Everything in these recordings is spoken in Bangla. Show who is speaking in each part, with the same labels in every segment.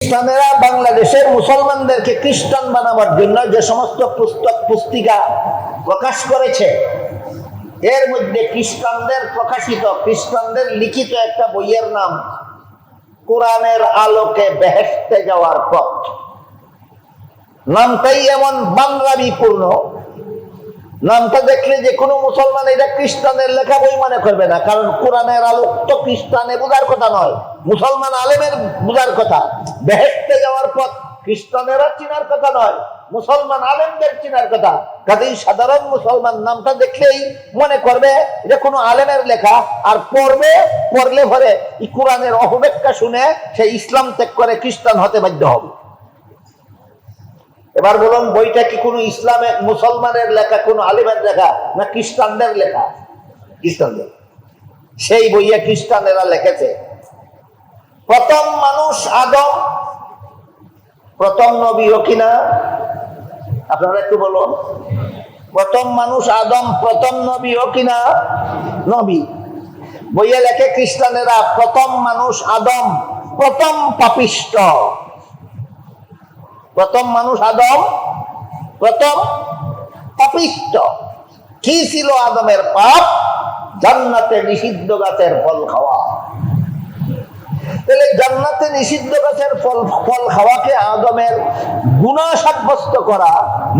Speaker 1: খ্রিস্টানেরা বাংলাদেশের মুসলমানদেরকে খ্রিস্টান বানাবার জন্য যে সমস্ত পুস্তক পুস্তিকা প্রকাশ করেছে, এর মধ্যে খ্রিস্টানদের প্রকাশিত, খ্রিস্টানদের লিখিত একটা বইয়ের নাম কোরআনের আলোকে বেহেশতে যাওয়ার পথ। নামটাই এমন বাংলাবিপূর্ণ, নামটা দেখলে যে কোনো মুসলমান এটা খ্রিস্টানের লেখা বই মনে করবে না, কারণ কোরআনের আলো তো খ্রিস্টানে বোঝার কথা নয়, মুসলমান আলেমের বোঝার কথা। বেহেশতে যাওয়ার পথ খ্রিস্টানেরা চিনার কথা নয়, মুসলমান আলেমদের চিনার কথা। কাজেই সাধারণ মুসলমান নামটা দেখলেই মনে করবে এটা কোনো আলেমের লেখা, আর পড়লে পরে এই কোরআনের অপব্যাখ্যা শুনে সে ইসলাম ত্যাগ করে খ্রিস্টান হতে বাধ্য হবে। এবার বলুন, বইটা কি কোনো ইসলামের মুসলমানের লেখা, কোনো আলিমের লেখা, না খ্রিস্টানদের লেখা? খ্রিস্টানদের। সেই বইয়ে খ্রিস্টানেরা লিখেছে প্রথম মানুষ আদম, প্রথম নবী ও কিনা? আপনারা একটু বলুন, প্রথম মানুষ আদম, প্রথম নবী ও কিনা? নবী। বইয়ে লেখে খ্রিস্টানেরা প্রথম মানুষ আদম, প্রথম পাপিষ্ট। প্রথম মানুষ আদম, প্রথম পাপিষ্ট। কি ছিল আদমের পাপ? জান্নাতে নিষিদ্ধ গাছের ফল খাওয়া। তাহলে জান্নাতে নিষিদ্ধ গাছের ফল খাওয়াকে আদমের গুনাহ সাব্যস্ত করা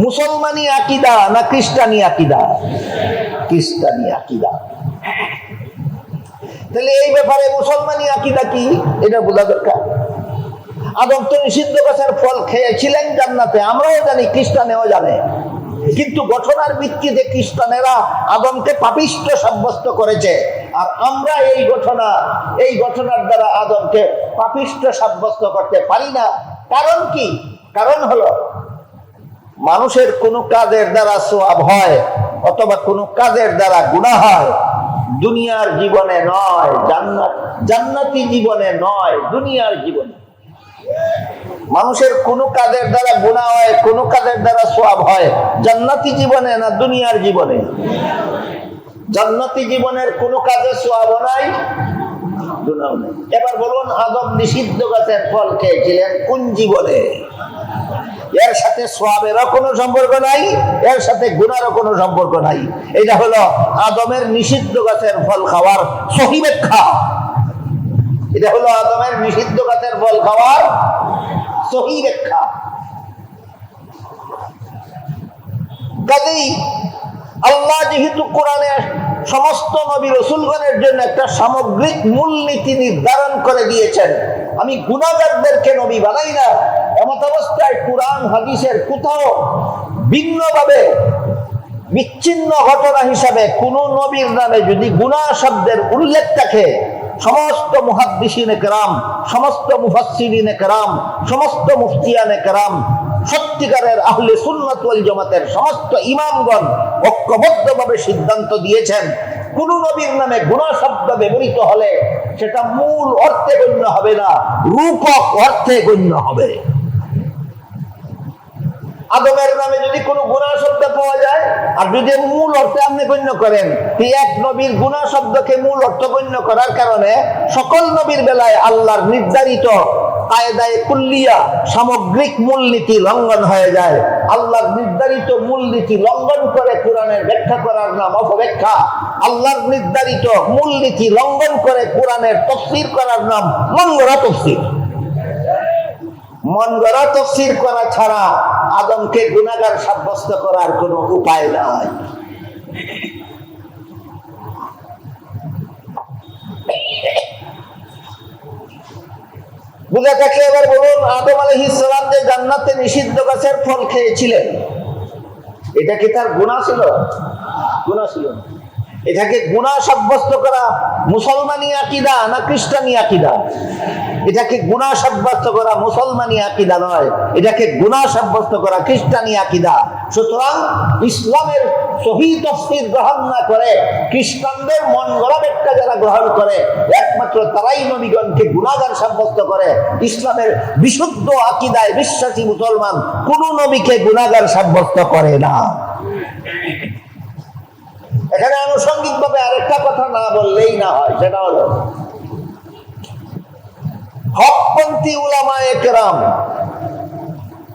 Speaker 1: মুসলমানি আকীদা না খ্রিস্টানি আকীদা? খ্রিস্টানি আকীদা। তাহলে এই ব্যাপারে মুসলমানি আকীদা কি এটা বোঝা দরকার। আদম তো নিষিদ্ধ গাছের ফল খেয়েছিলেন জান্নাতে, আমরাও জানি, খ্রিস্টানেও জানে, কিন্তু ঘটনার ভিত্তিতে খ্রিস্টানেরা আদমকে পাপিষ্ট সাব্যস্ত করেছে, আর আমরা এই ঘটনার দ্বারা আদমকে পাপিষ্ট সাব্যস্ত করতে পারি না। কারণ কি? কারণ হলো মানুষের কোনো কাজের দ্বারা সওয়াব হয় অথবা কোনো কাজের দ্বারা গুনাহ হয়, দুনিয়ার জীবনে নয়, জান্নাতি জীবনে নয়, দুনিয়ার জীবনে। মানুষের কোন কাজের দ্বারা গুনাহ হয়, কোন কাজের দ্বারা সওয়াব হয়, জান্নাতি জীবনে না দুনিয়ার জীবনে? জান্নাতি জীবনের কোন কাজে সওয়াব নাই, গুনাহ নাই। এবার বলুন, আদম নিষিদ্ধ গাছের ফল খেয়েছিলেন কোন জীবনে? এর সাথে সওয়াবেরও কোনো সম্পর্ক নাই, এর সাথে গুনাহরও কোনো সম্পর্ক নাই। এটা হলো আদমের নিষিদ্ধ গাছের ফল খাওয়ার সহি ব্যাখ্যা। এটা হলো আদমের নিষিদ্ধ গাছের ফল খাওয়ার সহি ব্যাখ্যা। কাজেই আল্লাহ যেহেতু কোরআনে সমস্ত নবী রাসূলগণের জন্য একটা সামগ্রিক মূলনীতি নির্ধারণ করে দিয়েছেন, আমি গুনাহগারদেরকে নবী বানাই না, এমত অবস্থায় কোরআন হাদিসের কোথাও ভিন্নভাবে বিচ্ছিন্ন ঘটনা হিসাবে কোন নবীর নামে যদি গুনাহ শব্দের উল্লেখ থাকে, সমস্ত মুহাদ্দিসিনে কেরাম, সমস্ত মুফাসসিরিনে কেরাম, সমস্ত মুফতিয়ানে কেরাম, সত্যিকারের আহলে সুন্নাত ওয়াল জামাতের সমস্ত ইমামগণ ঐক্যবদ্ধভাবে সিদ্ধান্ত দিয়েছেন, কোন নবীর নামে গুনাহ শব্দ ব্যবহৃত হলে সেটা মূল অর্থে গণ্য হবে না, রূপক অর্থে গণ্য হবে। আদমের নামে যদি কোনো গুনাহ শব্দ পাওয়া যায় আর যদি মূল অর্থে আপনি গণ্য করেন, এক নবীর গুনাহ শব্দকে মূল অর্থ গণ্য করার কারণে সকল নবীর বেলায় আল্লাহর নির্ধারিত কায়দায়ে কুল্লিয়া সামগ্রিক মূলনীতি লঙ্ঘন হয়ে যায়। আল্লাহর নির্ধারিত মূলনীতি লঙ্ঘন করে কোরআনের ব্যাখ্যা করার নাম অপব্যাখ্যা, আল্লাহর নির্ধারিত মূলনীতি লঙ্ঘন করে কোরআনের তাফসীর করার নাম মন গড়া তাফসীর। মন গড়া তাফসীর করা ছাড়া আদমকে গুনাহগার সাব্যস্ত করার কোনো উপায় নাই। বুঝে থাকলে এবার বলুন, আদম আলাইহিস সালাম যে জান্নাতে নিষিদ্ধ গাছের ফল খেয়েছিলেন, এটা কি তার গুনাহ ছিল? গুনাহ ছিল না। এটাকে গুনাহ সাব্যস্ত করা মুসলমানি আকীদা না খ্রিস্টানি আকীদা? এটাকে গুনাহ সাব্যস্ত করা মুসলমানি আকীদা নয়, এটাকে গুনাহ সাব্যস্ত করা খ্রিস্টানি আকীদা। সুতরাং ইসলামের সহি তাফসীর গ্রহণ না করে খ্রিস্টানদের মন গড়া ব্যাখ্যা যারা গ্রহণ করে, একমাত্র তারাই নবীগণকে গুনাহগার সাব্যস্ত করে। ইসলামের বিশুদ্ধ আকীদায় বিশ্বাসী মুসলমান কোন নবীকে গুনাহগার সাব্যস্ত করে না। এখানে আনুষঙ্গিকভাবে আরেকটা কথা না বললেই না হয়, সেটা হলো হকপন্থী উলামায়ে কেরাম,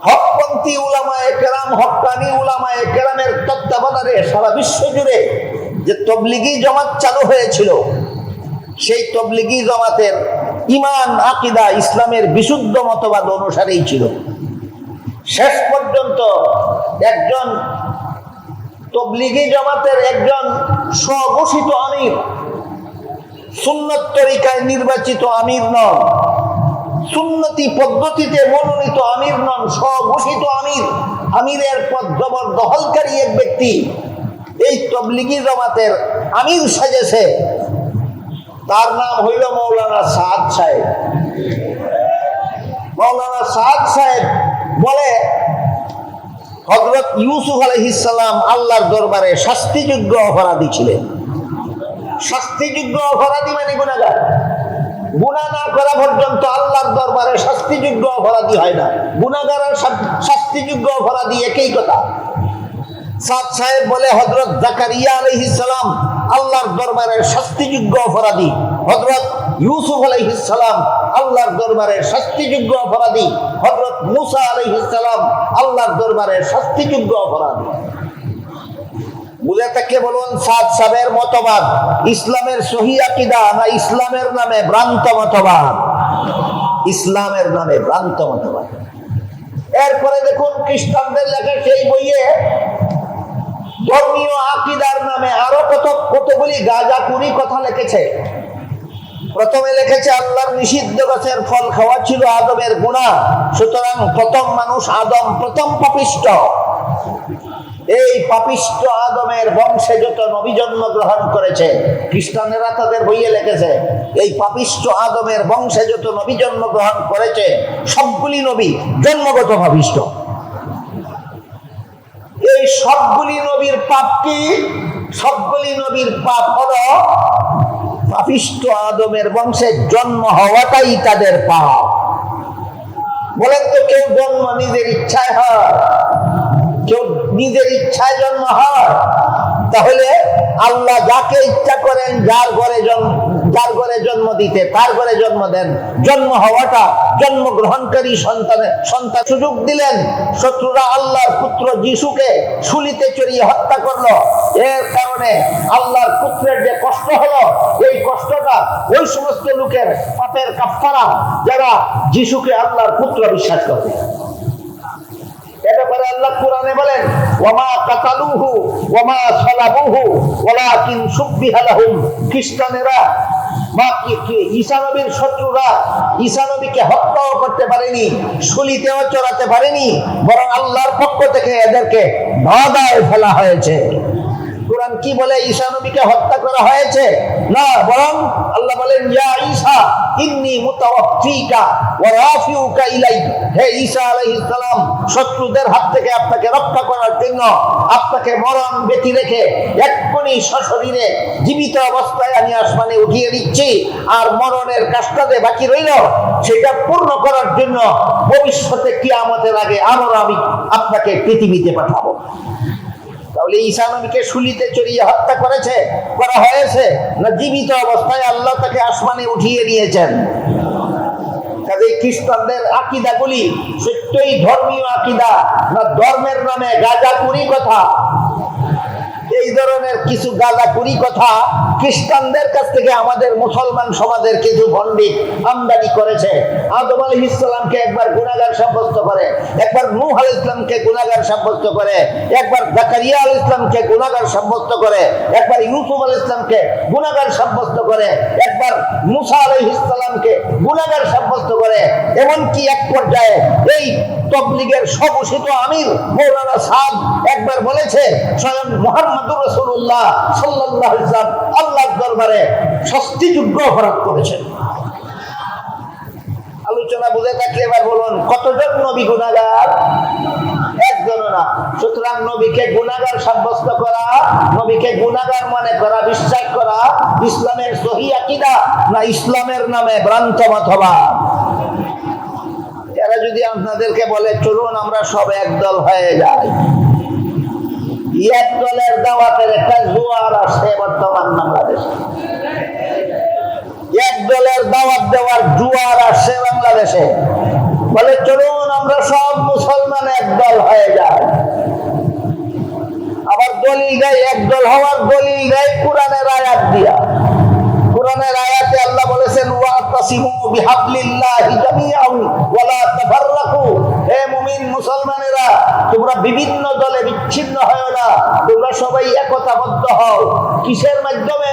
Speaker 1: হকপন্থী উলামায়ে কেরাম, হক্কানি উলামায়ে কেরামের তত্ত্বাবধানে সারা বিশ্ব জুড়ে যে তবলিগি জমাত চালু হয়েছিল, সেই তবলিগি জমাতের ঈমান আকীদা ইসলামের বিশুদ্ধ মতবাদ অনুসারেই ছিল। শেষ পর্যন্ত একজন তবলিগি জমাতের একজন স্বঘোষিত আমির, সুন্নত তরিকায় নির্বাচিত আমির নন, সুন্নতি পদ্ধতিতে মনোনীত আমির নন, স্বঘোষিত আমির, আমিরের পদ জবরদখলকারী এক ব্যক্তি এই তবলিগি জমাতের আমির সাজেছে। তার নাম হইল মৌলানা সাদ সাহেব। মৌলানা সাদ সাহেব বলে, হযরত ইউসুফ আলাইহিস সালাম আল্লাহর দরবারে শাস্তিযোগ্য অপরাধী ছিলেন। শাস্তিযোগ্য অপরাধী মানে গুনাহগার। গুনাহ না করা পর্যন্ত আল্লাহর দরবারে শাস্তিযোগ্য অপরাধী হয় না। গুনাহগার আর শাস্তিযোগ্য অপরাধী একই কথা। সাদ সাহেব বলে, হযরত জাকারিয়া আলাইহিস সালাম আল্লাহর দরবারে শাস্তিযোগ্য অপরাধী, হযরত ইউসুফ আলাইহিস সালাম আল্লাহর দরবারে শাস্তিযোগ্য অপরাধী, হযরত মুসা আলাইহিস সালাম আল্লাহর দরবারে শাস্তিযোগ্য অপরাধী। বুঝে থাকে বলুন, সাদ সাহেবের মতবাদ ইসলামের সহিহ আকীদা না ইসলামের নামে ভ্রান্ত মতবাদ? ইসলামের নামে ভ্রান্ত মতবাদ। এরপরে দেখুন, খ্রিস্টানদের লেখা সেই বইয়ে ধর্মীয় আকীদার নামে আরো কতগুলি গাঁজাখুরি কথা লিখেছে। প্রথমে লিখেছে আল্লাহর নিষিদ্ধ গাছের ফল খাওয়া ছিল আদমের গুনাহ, সুতরাং প্রথম মানুষ আদম প্রথম পাপিষ্ঠ। এই পাপিষ্ঠ আদমের বংশে যত নবী জন্মগ্রহণ করেছে, খ্রিস্টানেরা তাদের বইয়ে লিখেছে এই পাপিষ্ঠ আদমের বংশে যত নবী জন্মগ্রহণ করেছে সবগুলি নবী জন্মগত পাপিষ্ঠ। এই সবগুলি নবীর পাপ কি? সবগুলি নবীর পাপ হলো পাপিষ্ঠ আদমের বংশে জন্ম হওয়াটাই তাদের পাপ। বলেন তো, কেউ জন্ম নিজের ইচ্ছায় হয়? কেউ নিজের ইচ্ছায় জন্ম হয়? তাহলে আল্লাহ যাকে ইচ্ছা করেন যার ঘরে জন্ম দিতে তার ঘরে জন্ম দেন। জন্ম হওয়াটা জন্মগ্রহণকারী সন্তান সুযোগ দিলেন। শত্রুরা আল্লাহর পুত্র যিশুকে শুলিতে চড়িয়ে হত্যা করলো। এর কারণে আল্লাহর পুত্রের যে কষ্ট হলো, এই কষ্টটা ওই সমস্ত লোকের পাপের কাফফারা যারা যিশুকে আল্লাহর পুত্র বিশ্বাস করে। এরপরে আল্লাহ কুরআনে বলেন, ওয়ামা কাতালুহু ওয়ামা সালাবুহু ওয়ালাকিন শুববিহা লাহুম। খ্রিস্টানেরা ঈসা নবীর শত্রুরা ঈসা নবীকে হত্যাও করতে পারেনি, শুলিতেও চড়াতে পারেনি, বরং আল্লাহর পক্ষ থেকে এদেরকে বাধায় ফেলা হয়েছে। কুরআন কি বলে? ঈসা নবীকে হত্যা করা হয়েছে না, বরং আল্লাহ বলেন, ইয়া ঈসা ইন্নী মুতাওয়াফিকা ওয়া রাফিউকা ইলাই। হে ঈসা আলাইহিস সালাম, শত্রুদের হাত থেকে আপনাকে রক্ষা করার জন্য আপনাকে মরণ ব্যতি রেখে এক্ষুনি সশরীরে জীবিত অবস্থায় আমি আসমানে উঠিয়ে দিচ্ছি। আর মরণের কাজটা যে বাকি রইল সেটা পূর্ণ করার জন্য ভবিষ্যতে কিয়ামতের আগে আমি আপনাকে পৃথিবীতে পাঠাবো। তাহলে ঈসা নবীকে শুলিতে চড়িয়ে হত্যা করা হয়েছে না জীবিত অবস্থায় আল্লাহ তাকে আসমানে উঠিয়ে নিয়েছেন? কাজে খ্রিস্টানদের আকীদাগুলি সত্যই ধর্মীয় আকীদা না ধর্মের নামে গাঁজাখুরি কথা? এই ধরনের কিছু গাঁজাখুরি কথা খ্রিস্টানদের কাছ থেকে আমাদের মুসলমান সমাজের কিছু পণ্ডিত আমদানি করেছে। আদম আলাইহিস সালামকে একবার গুনাহগার সাব্যস্ত করে, একবার নূহ আলাইহিস সালামকে গুনাহগার সাব্যস্ত করে, একবার জাকারিয়া আলাইহিস সালামকে গুনাহগার সাব্যস্ত করে, একবার ইউসুফ আলাইহিস সালামকে গুনাহগার সাব্যস্ত করে, একবার মুসা আলাইহিস সালামকে গুনাহগার সাব্যস্ত করে। এমনকি এক পর্যায়ে এই তাবলীগের স্বঘোষিত আমির মৌলানা সাদ একবার বলেছে, স্বয়ং মুহাম্মদুর রাসূলুল্লাহ সাল্লাল্লাহু আলাইহি ওয়াসাল্লাম আল্লাহর দরবারে শাস্তিযোগ্য অপরাধ করেছেন। আলোচনা বুঝে থাকলে এবার বলুন, কতজন নবী গুনাহগার? একজনও না। সুতরাং নবীকে গুনাহগার সাব্যস্ত করা, নবীকে গুনাহগার মনে করা, বিশ্বাস করা ইসলামের সহিহ আকীদা না ইসলামের নামে ভ্রান্ত মতবাদ? এরা যদি আপনাদেরকে বলে চলুন আমরা সব একদল হয়ে যাই, এক দলের দাওয়াতের একটা জোয়ার আসছে বর্তমান বাংলাদেশে। এক দলের দাওয়াত দেওয়ার জোয়ার আসছে বাংলাদেশে, বলে চলুন আমরা সব মুসলমান এক দল হয়ে যায়। আবার দলিল দেয়, এক দল হওয়ার দলিল দেয় কোরআনের আয়াত দিয়া। কোরআনের আয়াতে আল্লাহ বলেছেন ওয়াতাসিমু বিহাবলিল্লাহি জামিআন ওয়া লা তাফাররাকু। হে মুমিন মুসলমানেরা, তোমরা বিভিন্ন দলে বিচ্ছিন্ন হও না, তোমরা সবাই একতাবদ্ধ হও। কিসের মাধ্যমে?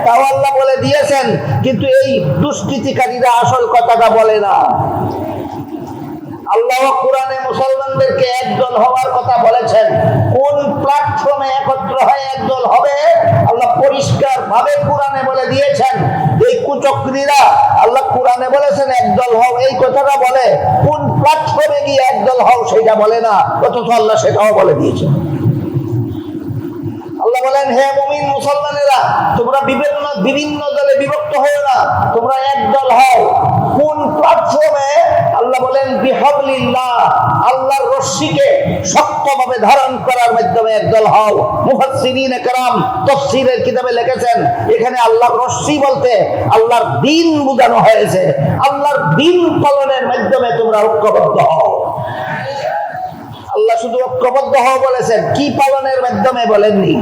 Speaker 1: তাও আল্লাহ বলে দিয়েছেন, কিন্তু এই দুষ্কৃতিকারীরা আসল কথাটা বলে না। আল্লাহ কোরআনে মুসলমানদেরকে একদল হওয়ার কথা বলেছেন। কোন প্ল্যাটফর্মে একত্র হয়ে একদল হবে আল্লাহ পরিষ্কার ভাবে কোরআনে বলে দিয়েছেন। এই কুচক্রীরা আল্লাহ কোরআনে বলেছেন একদল হও, এই কথাটা বলে, কোন প্ল্যাটফর্মে গিয়ে একদল হও সেটা বলে না, অথচ আল্লাহ সেটাও বলে দিয়েছেন। আল্লাহ বলেন, হে মুমিন মুসলমানেরা, তোমরা বিভিন্ন দলে বিভক্ত হও না, তোমরা একদল হও। কোন প্ল্যাটফর্মে? আল্লাহ বলেন বিহাবলিল্লাহ, আল্লাহর রশ্মিকে শক্তভাবে ধারণ করার মাধ্যমে একদল হও। মুফাসসিরিনে কেরাম তাফসীরের কিতাবে লিখেছেন, এখানে আল্লাহর রশ্মি বলতে আল্লাহর দ্বীন বোঝানো হয়েছে। আল্লাহর দ্বীন পালনের মাধ্যমে তোমরা ঐক্যবদ্ধ হও। আল্লাহ শুধু ঐক্যবদ্ধ হও বলেছেন, কি পালনের মাধ্যমে বলেননি।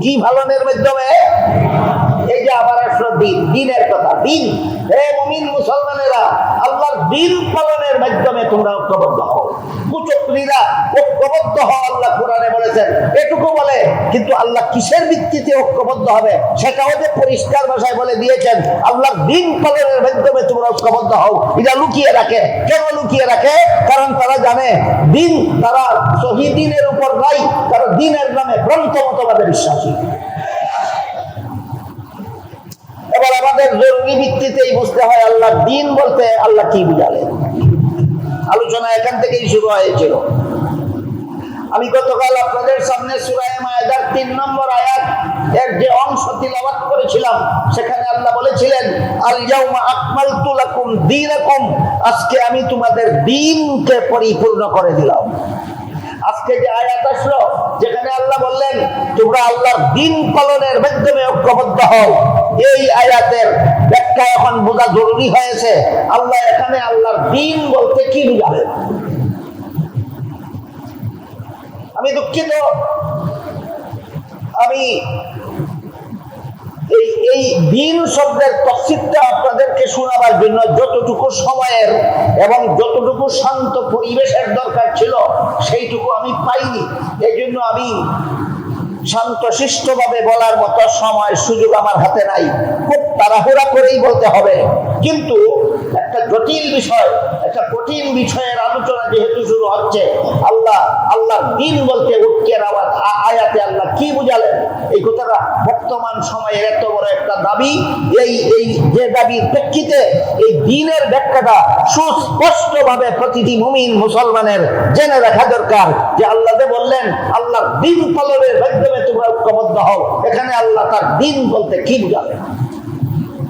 Speaker 1: কি পালনের মাধ্যমে? এই যে আবার আসলো দ্বীনের কথা, দ্বীন। হে মুমিন মুসলমানেরা, আল্লাহর দ্বীন পালনের মাধ্যমে তোমরা ঐক্যবদ্ধ হও। কুচক্রীরা ঐক্যবদ্ধ হও আল্লাহ কোরআনে বলেছেন, এটুকু বলে, কিন্তু আল্লাহ কিসের ভিত্তিতে ঐক্যবদ্ধ হবে সেটাও যে পরিষ্কার ভাষায় বলে দিয়েছেন। আল্লাহর দ্বীন পালনের মাধ্যমে তোমরা ঐক্যবদ্ধ হও। এটা লুকিয়ে রাখে। কেন লুকিয়ে রাখে? কারণ তারা জানে দ্বীন, তারা সহি দ্বীনের উপর নাই, তারা দ্বীনের নামে গ্রন্থ মতবাদে বিশ্বাসী। এবার আমাদের জরুরি ভিত্তিতেই বুঝতে হয় আল্লাহ দ্বীন বলতে আল্লাহ কি বুঝালেন। আলোচনা এখান থেকেই শুরু হয়েছিল। আমি গতকাল আপনাদের সামনে সূরা মায়েদার 3 নম্বর আয়াত এর যে অংশ তিলাওয়াত করেছিলাম, সেখানে আল্লাহ বলেছিলেন, আল ইয়াউমা আকমালতু লাকুম দীনাকুম, আজকে আমি তোমাদের দ্বীনকে পরিপূর্ণ করে দিলাম। আজকে যে আয়াত আসলো, যেখানে আল্লাহ বললেন তোমরা আল্লাহর দ্বীন পালনের মাধ্যমে ঐক্যবদ্ধ হও, এই আয়াতের ব্যাখ্যা এখন বোঝা জরুরি হয়েছে। আল্লাহ এখানে আল্লাহর দ্বীন বলতে কি বুঝালেন? আমি দুঃখিত, আমি এই দ্বীন শব্দের তাফসীরটা আপনাদেরকে শোনাবার জন্য যতটুকু সময়ের এবং যতটুকু শান্ত পরিবেশের দরকার ছিল সেইটুকু আমি পাইনি। এই জন্য আমি শান্তশিষ্টভাবে বলার মতো সময় সুযোগ আমার হাতে নাই, খুব তাড়াহুড়া করেই বলতে হবে। কিন্তু একটা জটিল বিষয়, একটা কঠিন বিষয়ের আলোচনা যেহেতু শুরু হচ্ছে, আল্লাহর দ্বীন বলতে ঐক্যের আয়াতে আল্লাহ কি বুঝালেন, এই কথাটা বর্তমান সময়ের এত বড় একটা দাবি, এই যে দাবির প্রেক্ষিতে এই দ্বীনের ব্যাখ্যাটা সুস্পষ্টভাবে প্রতিটি মুমিন মুসলমানের জেনে রাখা দরকার। যে আল্লাহ যে বললেন আল্লাহর দ্বীন পালনের মাধ্যমে তোমরা ঐক্যবদ্ধ হও, এখানে আল্লাহ তার দ্বীন বলতে কি বুঝালেন।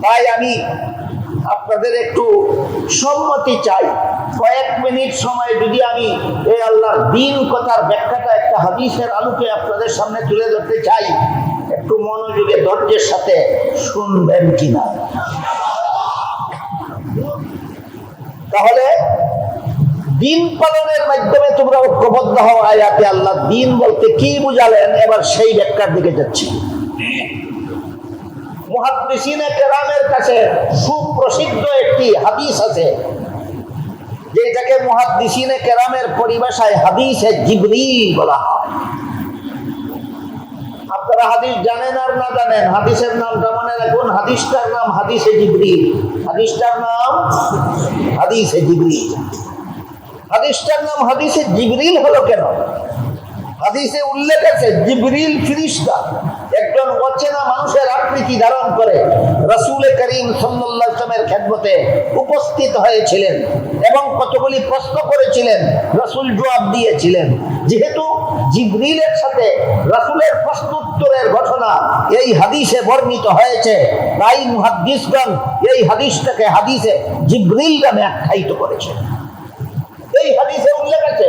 Speaker 1: তাই আমি আপনাদের একটু সম্মতি চাই, কয়েক মিনিট সময় যদি আমি এই আল্লাহর দ্বীন কথার ব্যাখ্যাটা একটা হাদিসের আলোকে আপনাদের সামনে তুলে ধরতে চাই, একটু মনোযোগে ধৈর্যের সাথে শুনবেন কিনা। তাহলে দ্বীন পালনের মাধ্যমে তোমরা ঐক্যবদ্ধ হও আয়াতে আল্লাহ দ্বীন বলতে কি বুঝালেন, এবার সেই ব্যাখ্যার দিকে যাচ্ছি। মুহাদ্দিসিনে কেরামের কাছে সুপ্রসিদ্ধ একটি হাদিস আছে, যেটাকে মুহাদ্দিসিনে কেরামের পরিভাষায় হাদিসে জিবরিল বলা হয়। আপনারা হাদিস জানেন আর না জানেন, হাদিসের নামটা মনে রাখুন, হাদিসটার নাম হাদিসে জিবরিল। হাদিসটার নাম হাদিসে জিবরিল। হাদিসটার নাম হাদিসে জিবরিল হলো কেন? হাদিসে উল্লেখ আছে জিবরিল ফেরেশতা একজন অচেনা মানুষের আকৃতি ধারণ করে রাসূল করিম সাল্লাল্লাহু আলাইহি ওয়াসাল্লামের খেদমতে উপস্থিত হয়েছিলেন এবং কতগুলি প্রশ্ন করেছিলেন, রাসূল জবাব দিয়েছিলেন। যেহেতু জিবরিলের সাথে রাসূলের প্রশ্নোত্তরের ঘটনা এই হাদিসে বর্ণিত হয়েছে, তাই মুহাদ্দিসগণ এই হাদিসটাকে হাদিসে জিবরিল নামে আখ্যায়িত করেছেন। এই হাদিসে উল্লেখ আছে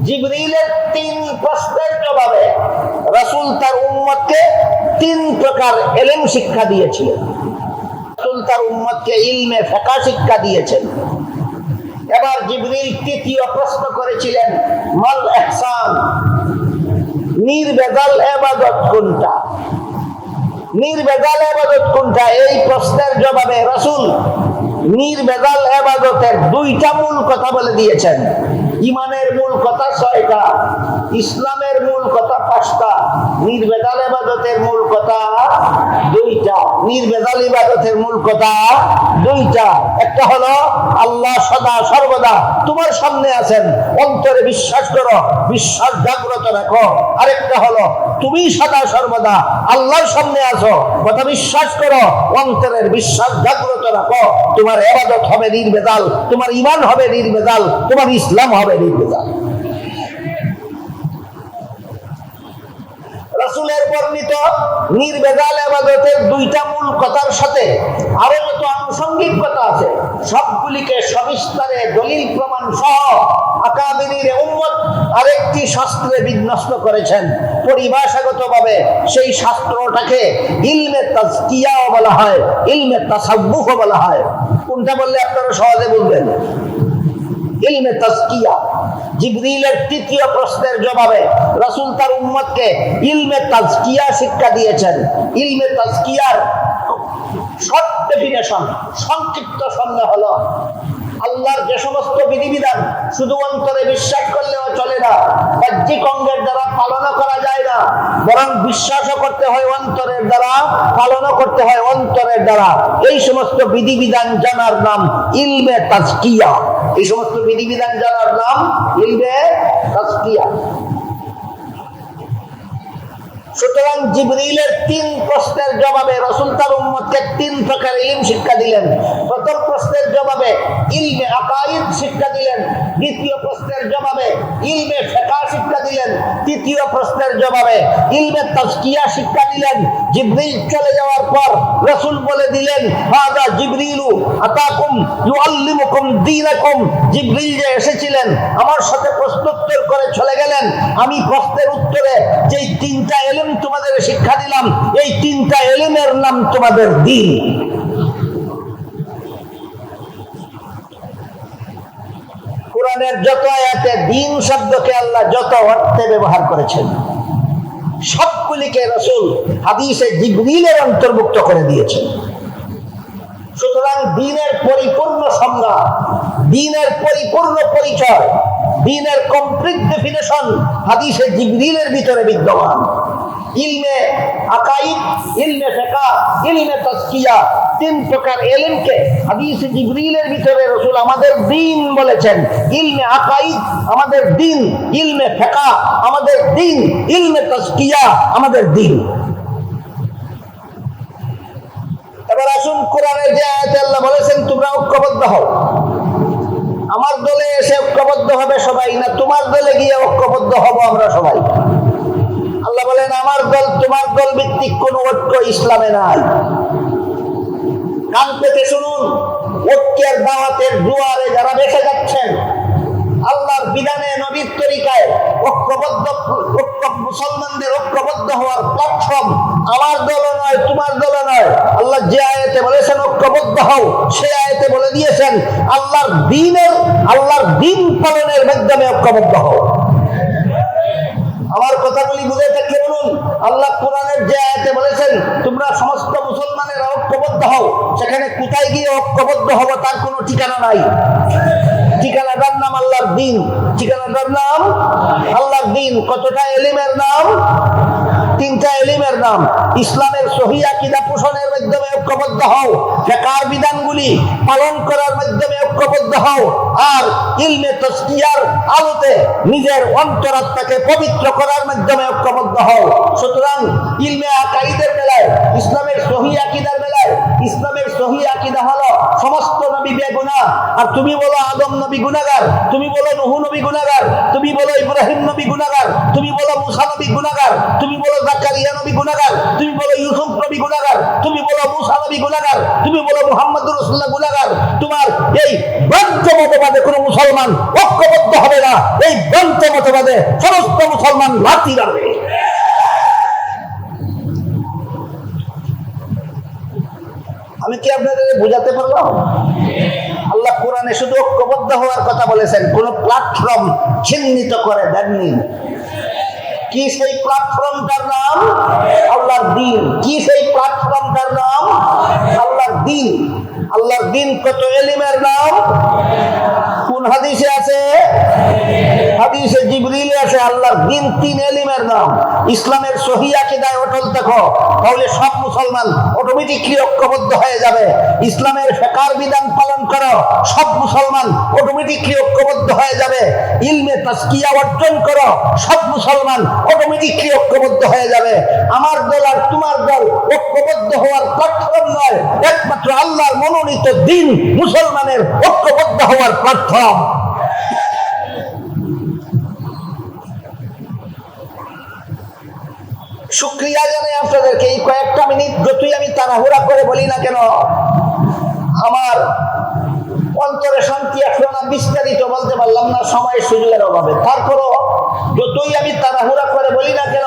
Speaker 1: জিবরিলের 3 প্রশ্নের জবাবে রাসূল তার উম্মতকে 3 প্রকার ইলম শিক্ষা দিয়েছিলেন। তার উম্মতকে ইলমে ফিকহ শিক্ষা দিয়েছেন। এবার জিবরিল তৃতীয় প্রশ্ন করেছিলেন, মাল ইহসান, নির্ভেজাল ইবাদত কোনটা? নির্ভেজাল ইবাদত কোনটা? এই প্রশ্নের জবাবে রাসূল নির্ভেজাল ইবাদতের দুইটা মূল কথা বলে দিয়েছেন। ঈমানের মূল কথা 6টা, ইসলামের মূল কথা 5টা, নির্ভেজাল ইবাদতের মূল কথা 2টা। নির্ভেজাল ইবাদতের মূল কথা 2টা। একটা হলো আল্লাহ সদা সর্বদা তোমার সামনে আছেন, অন্তরে বিশ্বাস করো, বিশ্বাস জাগ্রত রাখো। আরেকটা হলো তুমি সদা সর্বদা আল্লাহর সামনে আছো, কথা বিশ্বাস করো, অন্তরের বিশ্বাস জাগ্রত রাখো। তোমার ইবাদত হবে নির্ভেজাল, তোমার ঈমান হবে নির্ভেজাল, তোমার ইসলাম হবে নির্ভেজাল। রাসূলের বর্ণিত নির্ভেজাল ইবাদতের 2টা মূল কথার সাথে আরো যত আনুষঙ্গিক কথা আছে সবগুলিকে সবিস্তারে দলিল প্রমাণ সহ আকাবিরির উম্মত আরেকটি শাস্ত্রে বিন্যস্ত করেছেন। পরিভাষাগতভাবে সেই শাস্ত্রটাকে ইলমে তাজকিয়াও বলা হয়, ইলমে তাসাব্বুহও বলা হয়। কোনটা বললে আপনারা সহজে বুঝবেন? ইলমে তাজকিয়া। জিবরিলের তৃতীয় প্রশ্নের জবাবে রাসূল তার উম্মতকে ইলমে তাজকিয়া শিক্ষা দিয়েছেন। ইলমে তাজকিয়ার শর্ট ডেফিনেশন, সংক্ষিপ্ত সংজ্ঞা হলো আল্লাহর যে সমস্ত বিধিবিধান শুধু অন্তরে বিশ্বাস করলেও চলে না, বাহ্যিক অঙ্গের দ্বারা পালনও করা যায় না, বরং বিশ্বাসও করতে হয় অন্তরের দ্বারা, পালনও করতে হয় অন্তরের দ্বারা। এই সমস্ত বিধিবিধান জানার নাম ইলমে তাজকিয়া। এই সমস্ত বিধিবিধান জানার নাম ইলমে তাজকিয়া। সুতরাং জিবরিলের 3 প্রশ্নের জবাবে রাসূল তার উম্মতকে 3 প্রকার ইলম শিক্ষা দিলেন। প্রথম প্রশ্নের জবাবে ইলমে আকাইদ শিক্ষা দিলেন, দ্বিতীয় প্রশ্নের জবাবে ইলমে ফিকহ শিক্ষা দিলেন, তৃতীয় প্রশ্নের জবাবে ইলমে তাজকিয়া শিক্ষা দিলেন। জিবরিল চলে যাওয়ার পর রাসূল বলে দিলেন, হাদা জিবরিলু আতাকুম ইউআল্লিমুকুম দীনাকুম। জিবরিল যে এসেছিলেন আমার সাথে প্রশ্নোত্তর করে চলে গেলেন, আমি প্রশ্নের উত্তরে যেই 3টা ইলম তোমাদের শিক্ষা দিলাম, এই 3টা ইলমের নাম তোমাদের দ্বীন। কোরআনের যত আয়াতে দ্বীন শব্দকে আল্লাহ যত অর্থে ব্যবহার করেছেন সবগুলিকে রাসূল হাদিসে জিবরিলের অন্তর্ভুক্ত করে দিয়েছেন। সুতরাং দ্বীনের পরিপূর্ণ সংজ্ঞা, দ্বীনের পরিপূর্ণ পরিচয়, দ্বীনের কমপ্লিট ডেফিনেশন হাদিসে জিবরিলের ভিতরে বিদ্যমান। ইলমে আকাইদ, ইলমে ফিকহ, ইলমে তাজকিয়া, 3 প্রকার ইলমকে হাদিসে জিবরিলের ভিতরে রাসূল আমাদের দ্বীন বলেছেন। ইলমে আকাইদ আমাদের দ্বীন, ইলমে ফিকহ আমাদের দ্বীন, ইলমে তাজকিয়া আমাদের দ্বীন। এবার আসুন কোরআনের যে আয়াতে আল্লাহ বলেছেন তোমরা ঐক্যবদ্ধ হও। আমার দলে এসে ঐক্যবদ্ধ হবে সবাই না, তোমার দলে গিয়ে ঐক্যবদ্ধ হব আমরা সবাই। আল্লাহ বলেন আমার দল তোমার দল ভিত্তিক কোন ঐক্য ইসলামে নাই। কান পেতে শুনুন, ঐক্যের দাওয়াতের দুয়ারে যারা বেঁচে যাচ্ছেন, আল্লাহর বিধানে নবীর তরিকায় ঐক্যবদ্ধ, মুসলমানদের ঐক্যবদ্ধ হওয়ার প্ল্যাটফর্ম আমার দল নয়, তোমার দল নয়। আল্লাহ যে আয়াতে বলেছেন ঐক্যবদ্ধ হও, সেই আয়াতে বলে দিয়েছেন আল্লাহর দ্বীন পালনের মাধ্যমে ঐক্যবদ্ধ হও। আমার কথাগুলি বুঝে থাকলে বলুন, আল্লাহ কোরআনের যে আয়াতে বলেছেন তোমরা সমস্ত মুসলমানের ঐক্যবদ্ধ হও, সেখানে কোথায় গিয়ে ঐক্যবদ্ধ হবো তার কোনো ঠিকানা নাই। ঠিকানাটার নাম আল্লাহর দ্বীন, ঠিকানাটার নাম আল্লাহর দ্বীন। কতটা ইলমের নাম? 3টা ইলমের নাম। ইসলামের সহিহ আকীদা পোষণের মাধ্যমে ঐক্যবদ্ধ হও, ফিকহের বিধানগুলি পালন করার মাধ্যমে ঐক্যবদ্ধ হও, আর ইলমে তাজকিয়ার আলোতে নিজের অন্তরাত্মাকে পবিত্র করার মাধ্যমে ঐক্যবদ্ধ হও। সুতরাং ইলমে আকাইদের বেলায়, ইসলামের সহিহ আকীদার বেলায়, ইসলামের সহিহ আকীদা হলো সমস্ত নবী বেগুনাহ, আর তুমি বলো আদম নবী গুনাহগার, তুমি বলো নূহ নবী গুনাহগার, তুমি বলো ইব্রাহিম নবী গুনাহগার, তুমি বলো মুসা নবী গুনাহগার, তুমি বলো জাকারিয়া নবী গুনাহগার, তুমি বলো ইউসুফ নবী গুনাহগার, তুমি বলো মুসা নবী গুনাহগার, তুমি বলো মুহাম্মদুর রাসূলুল্লাহ গুনাহগার। তোমার এই ভ্রান্ত মতবাদে কোনো মুসলমান ঐক্যবদ্ধ হবে না। এই ভ্রান্ত মতবাদে সমস্ত মুসলমান লাথি মারবে। আমি আমি কি আপনাদের বুঝাতে পারলাম? আল্লাহ কোরআনে শুধু ঐক্যবদ্ধ হওয়ার কথা বলেছেন, কোন প্ল্যাটফর্ম চিহ্নিত করে দেননি। কি সেই প্ল্যাটফর্মটার নাম? আল্লাহর দ্বীন। কি সেই প্ল্যাটফর্মটার নাম? আল্লাহর দ্বীন। আল্লাহর দ্বীন কত এলিমের নাম? কোন হাদিসে আছে? হাদিসে জিবরিলে আছে। আল্লাহর দ্বীন 3 এলিমের নাম। ইসলামের সহিহ আকীদায় অটল থাকো, তাহলে সব মুসলমান অটোমেটিকলি ঐক্যবদ্ধ হয়ে যাবে। ইসলামের ফিকহের বিধান পালন করো, সব মুসলমান অটোমেটিকলি ঐক্যবদ্ধ হয়ে যাবে। ইলমে তাজকিয়া অর্জন করো, সব মুসলমান অটোমেটিকলি ঐক্যবদ্ধ হয়ে যাবে। আমার দল আর তোমার দল ঐক্যবদ্ধ হওয়ার প্ল্যাটফর্ম নয়, একমাত্র আল্লাহর মনোনীত দ্বীন মুসলমানের ঐক্যবদ্ধ হওয়ার প্ল্যাটফর্ম। শুকরিয়া জানাই আপনাদেরকে। এই কয়েকটা মিনিট যতই আমি তাড়াহুড়া করে বলি না কেন, আমার অন্তরে শান্তি আসলো না, বিস্তারিত বলতে পারলাম না সময় সুযোগের অভাবে। তারপরও যতই আমি তাড়াহুড়া করে বলি না কেন,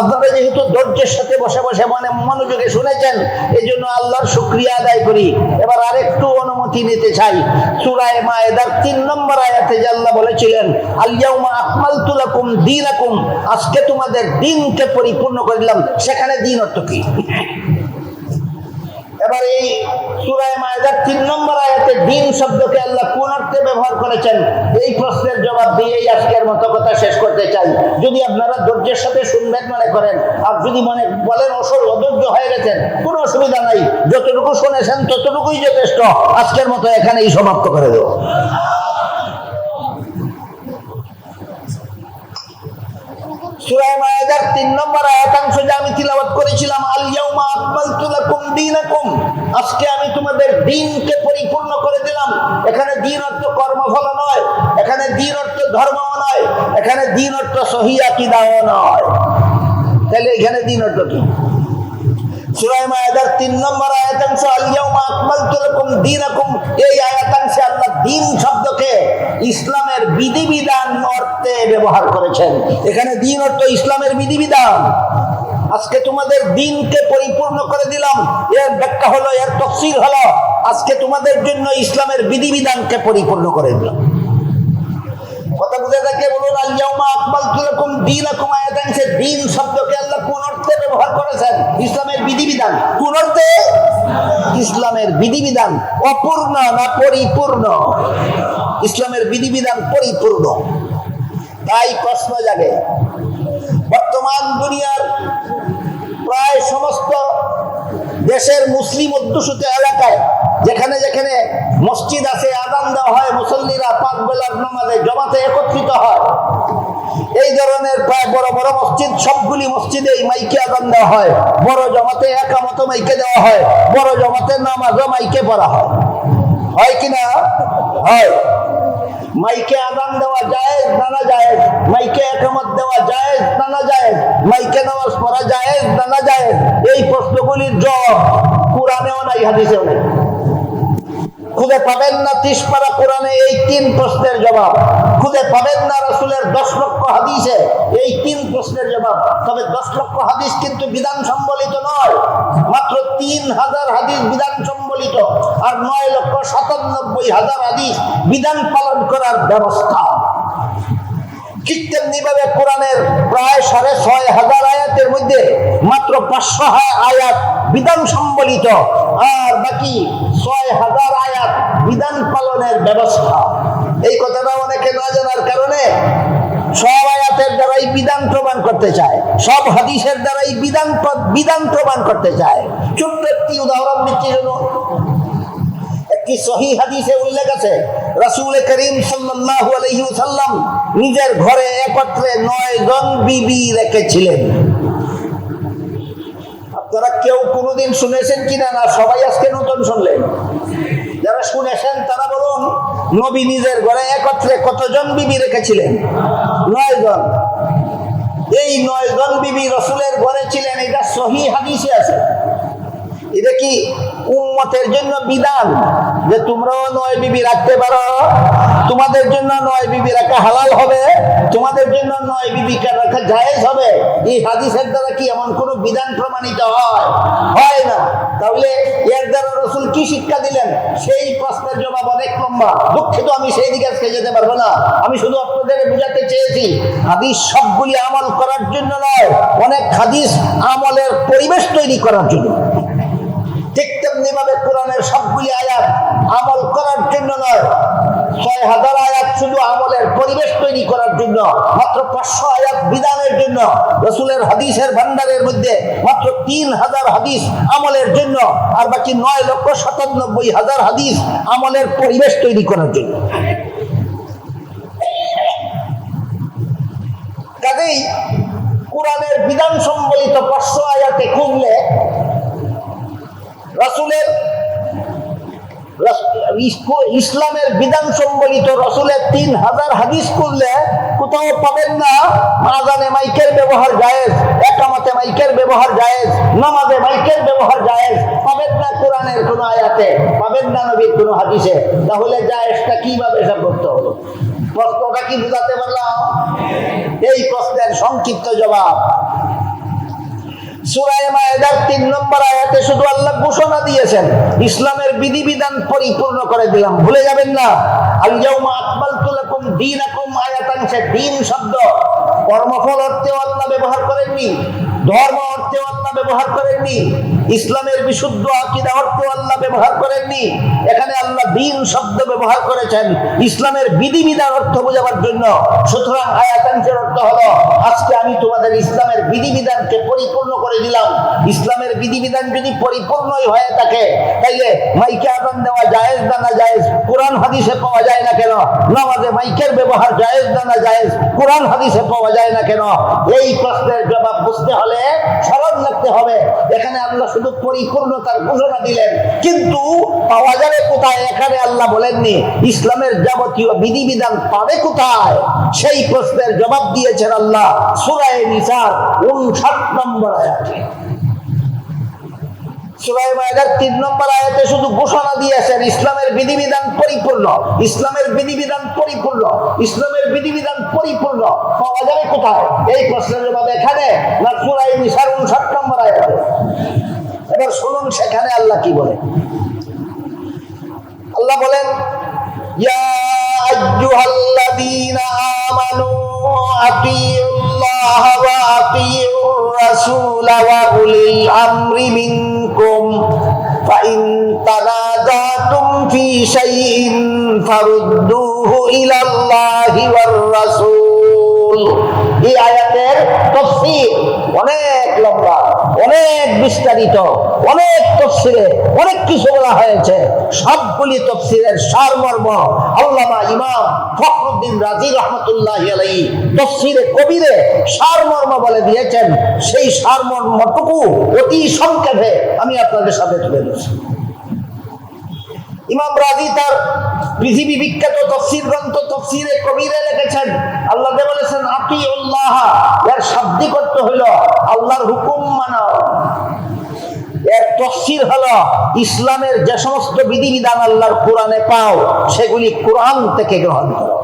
Speaker 1: আপনারা যেহেতু ধৈর্যের সাথে বসে বসে মনোযোগে শুনেছেন, এই জন্য আল্লাহর শুকরিয়া আদায় করি। এবার আরেকটু অনুমতি নিতে চাই। সূরা মায়েদার 3 নম্বর আয়াতে যে আল্লাহ বলেছিলেন, আল-ইয়াউমা আকমালতু লাকুম দীনাকুম, আজকে তোমাদের দ্বীনকে পরিপূর্ণ করে দিলাম। সেখানে দ্বীন অর্থ কি? এবার এই সূরা মায়েদার 3 নম্বর আয়াতে দ্বীন শব্দকে আল্লাহ কোন অর্থে ব্যবহার করেছেন, এই প্রশ্নের জবাব দিয়েই আজকের মতো কথা শেষ করতে চাই। যদি আপনারা ধৈর্যের সাথে শুনবেন মনে করেন, আর যদি মনে বলেন অধৈর্য হয়ে গেছেন, কোনো অসুবিধা নাই, যতটুকু শুনেছেন ততটুকুই যথেষ্ট। আজকের মতো এখানেই সমাপ্ত করে দেব। সূরা মায়েদার 3 নম্বর আয়াতাংশ যা আমি তিলাওয়াত করেছিলাম, আল-ইয়াউমা আকমালতু লাকুম দীনাকুম, আজকে আমি তোমাদের দ্বীনকে পরিপূর্ণ করে দিলাম। এখানে দ্বীন অর্থ কর্মফল নয়, এখানে দ্বীন অর্থ ধর্ম নয়, এখানে দ্বীন অর্থ সহিহ আকীদাও নয়। তাহলে এখানে দ্বীন অর্থ কি? সূরা মায়েদার 3 নম্বর আয়াতাংশ, আল-ইয়াউমা আকমালতু লাকুম দীনাকুম, এই আয়াতাংশে আল্লাহ দ্বীন শব্দকে ইসলামের বিধিবিধান অর্থে ব্যবহার করেছেন। এখানে দ্বীন অর্থ ইসলামের বিধিবিধান। আজকে তোমাদের দ্বীনকে পরিপূর্ণ করে দিলাম, এর ব্যাখ্যা হলো, এর তাফসীর হলো, আজকে তোমাদের জন্য ইসলামের বিধিবিধানকে পরিপূর্ণ করে দিলাম। কথা বুঝে থাকে বলুন, আল-ইয়াউমা আকমালতু লাকুম দীনাকুম আয়াতাংশে দ্বীন শব্দকে আল্লাহ কোন অর্থে ব্যবহার করেছেন? ইসলামের বিধিবিধান। কোন অর্থে? ইসলামের বিধিবিধান। অপূর্ণ না পরিপূর্ণ? ইসলামের বিধিবিধান পরিপূর্ণ। তাই প্রশ্ন জাগে, বর্তমান দুনিয়ার প্রায় সমস্ত দেশের মুসলিম অধ্যুষিত এলাকায় যেখানে যেখানে মসজিদ আছে, আযান দেওয়া হয়, মুসল্লিরা 5 বেলার নামাজে জমাতে একত্রিত হয়, এই ধরনের প্রায় বড় বড় মসজিদ, সবগুলি মসজিদেই মাইকে আযান দেওয়া হয়। বড় জমাতে একামত মাইকে দেওয়া হয়, বড় জমাতে নামাজও মাইকে পড়া হয়। হয় কিনা? হয়। মাইকে আযান দেওয়া জায়েজ না না জায়েজ? মাইকে একামত দেওয়া জায়েজ না না জায়েজ? মাইকে নামাজ পড়া জায়েজ না না জায়েজ? এই প্রশ্নগুলির জবাব কোরআনেও নাই, হাদিসেও নাই। খুঁজে পাবেন না 30 পারা কোরআনে এই 3 প্রশ্নের জবাব। খুঁজে পাবেন না রাসূলের 10 লক্ষ হাদিসে এই 3 প্রশ্নের জবাব। তবে 10 লক্ষ হাদিস কিন্তু বিধান সম্বলিত নয়, মাত্র 3000 হাদিস বিধান সম্বলিত, আর 9,97,000 হাদিস বিধান পালন করার ব্যবস্থা। ঠিক তেমনি ভাবে কোরআনের প্রায় 6,500 আয়াতের মধ্যে মাত্র 500 আয়াত বিধান সম্বলিত, আর বাকি 6,000 আয়াত বিধান পালনের ব্যবস্থা। এই কথাটা অনেকে না জানার কারণে সব আয়াতের দ্বারাই বিধান প্রমাণ করতে চায়, সব হাদিসের দ্বারাই বিধান প্রমাণ করতে চায়। ছোট্ট একটি উদাহরণ দিচ্ছি শুনুন। একটি সহিহ হাদিসে উল্লেখ আছে, রাসূল করিম সাল্লাল্লাহু আলাইহি ওয়াসাল্লাম নিজের ঘরে একত্রে 9 জন বিবি রেখেছিলেন। আপনারা কেউ কোনোদিন শুনেছেন কিনা? না সবাই আজকে নতুন শুনলেন? যারা শুনেছেন তারা বলুন, নবী নিজের ঘরে একত্রে কতজন বিবি রেখেছিলেন? 9 জন। এই 9 জন বিবি রাসূলের ঘরে ছিলেন, এটা সহিহ হাদিসে আছে। এটা কি উম্মতের জন্য বিধান যে তোমরাও 9 বিবি রাখতে পারো, তোমাদের জন্য 9 বিবি রাখা হালাল হবে, তোমাদের জন্য 9 বিবি রাখা জায়েজ হবে। এই হাদিসের দ্বারা কি এমন কোনো বিধান প্রমাণিত হয় না? তাহলে এর দ্বারা রাসূল কি শিক্ষা দিলেন? সেই প্রশ্নের জবাব অনেক লম্বা, দুঃখিত আমি সেই দিকে আজকে যেতে পারবো না। আমি শুধু আপনাদের বুঝাতে চেয়েছি হাদিস সবগুলি আমল করার জন্য নয়, অনেক হাদিস আমলের পরিবেশ তৈরি করার জন্য। ঠিক তেমনি ভাবে কোরআনের সবগুলি আয়াত আমল করার জন্য নয়, 6000 আয়াত শুধু আমলের পরিবেশ তৈরি করার জন্য, মাত্র 500 আয়াত বিধানের জন্য। রাসূলের হাদিসের ভান্ডারের মধ্যে মাত্র 3000 হাদিস আমলের জন্য, আর বাকি 9,97,000 হাদিস আমলের পরিবেশ তৈরি করার জন্য। কাজেই কোরআনের বিধান সম্বলিত 500 আয়াতে খুললে রাসূলের ইসলামের বিধান সম্বলিত রাসূলের 3000 হাদিস করলে কোথাও পাবেন না আযানে মাইকের ব্যবহার জায়েজ, ইকামতে মাইকের ব্যবহার জায়েজ, নামাজে মাইকের ব্যবহার জায়েজ। পাবেন না কোরআনের কোন আয়াতে, পাবেন না নবীর কোন হাদিসে। তাহলে জায়েজটা কিভাবে সাব্যস্ত হলো? প্রশ্নটা কি বুঝাতে পারলাম? এই প্রশ্নের সংক্ষিপ্ত জবাব সূরা মায়েদার 3 নম্বর আয়াতে শুধু আল্লাহ ঘোষণা দিয়েছেন, ইসলামের বিধিবিধান পরিপূর্ণ করে দিলাম। ভুলে যাবেন না, আল ইয়াউমা আকমালতু লাকুম দীনাকুম, আয়াতাংশে দিন শব্দ কর্মফল অর্থেও আল্লাহ ব্যবহার করেননি, ধর্ম অর্থেও আল্লাহ ব্যবহার করেননি, ইসলামের বিশুদ্ধ আকীদা অর্থেও আল্লাহ ব্যবহার করেননি। এখানে আল্লাহ দিন শব্দ ব্যবহার করেছেন ইসলামের বিধিবিধান অর্থ বোঝাবার জন্য। সুতরাং আয়াতাংশের অর্থ হলো আজকে আমি তোমাদের ইসলামের বিধিবিধানকে পরিপূর্ণ করে দিলাম। ইসলামের বিধিবিধান যদি পরিপূর্ণই হয়ে থাকে তাইলে মাইকে আযান দেওয়া জায়েজ না না জায়েজ কোরআন হাদিসে পাওয়া যায় না কেন? নামাজে মাইকের ব্যবহার জায়েজ না না জায়েজ কোরআন হাদিসে পাওয়া যায় না কেন? এই প্রশ্নের জবাব বুঝতে হলে সরল লাগতে হবে। এখানে আল্লাহ শুধু পরিপূর্ণতার ঘোষণা দিলেন, কিন্তু পাওয়া যাবে কোথায়? এখানে আল্লাহ বলেননি ইসলামের যাবতীয় বিধিবিধান পাবে কোথায়? সেই প্রশ্নের জবাব দিয়েছেন আল্লাহ সূরা নিসার 59 নম্বর আয়াতে। সূরা মায়েদার 3 নম্বর আয়াতে শুধু ঘোষণা দিয়েছেন ইসলামের বিধিবিধান পরিপূর্ণ, ইসলামের বিধিবিধান পরিপূর্ণ, ইসলামের বিধিবিধান পরিপূর্ণ। পাওয়া যাবে কোথায়? এই প্রশ্নের জবাব এখানে না সূরা নিসার 59 নম্বর আয়াতে? এবার শুনুন সেখানে আল্লাহ কি বলে। আল্লাহ বলেন, ইয়া আইয়ুহাল্লাযীনা আমানু আতিউল্লাহ ওয়া আতিউর রাসূল ওয়া উলিল আমরি মিনকুম ফাইন তানাযাতুম ফি শাইইন ফারুদ্দুহু ইলাল্লাহি ওয়ার রাসূল। এই আয়াতের তাফসীর অনেক লম্বা, অনেক বিস্তারিত, অনেক তাফসীরে অনেক কিছু বলা হয়েছে। সবগুলি তাফসীরের সারমর্ম আল্লামা ইমাম ফখরুদ্দীন রাজি রাহমাতুল্লাহি আলাইহি তাফসীরে কবিরে সারমর্ম বলে দিয়েছেন। সেই সারমর্মটুকু অতি সংক্ষেপে আমি আপনাদের সাথে তুলে ধরছি। ইমাম রাজি তার পৃথিবী বিখ্যাত তাফসীর গ্রন্থ তাফসীরে কবিরে লিখেছেন, আল্লাহ বলেছেন আতিউল্লাহ, এর শাব্দিক অর্থ হলো আল্লাহর হুকুম মানো। এর তাফসীর হলো ইসলামের যে সমস্ত বিধিবিধান আল্লাহর কোরআনে পাও সেগুলি কোরআন থেকে গ্রহণ করো।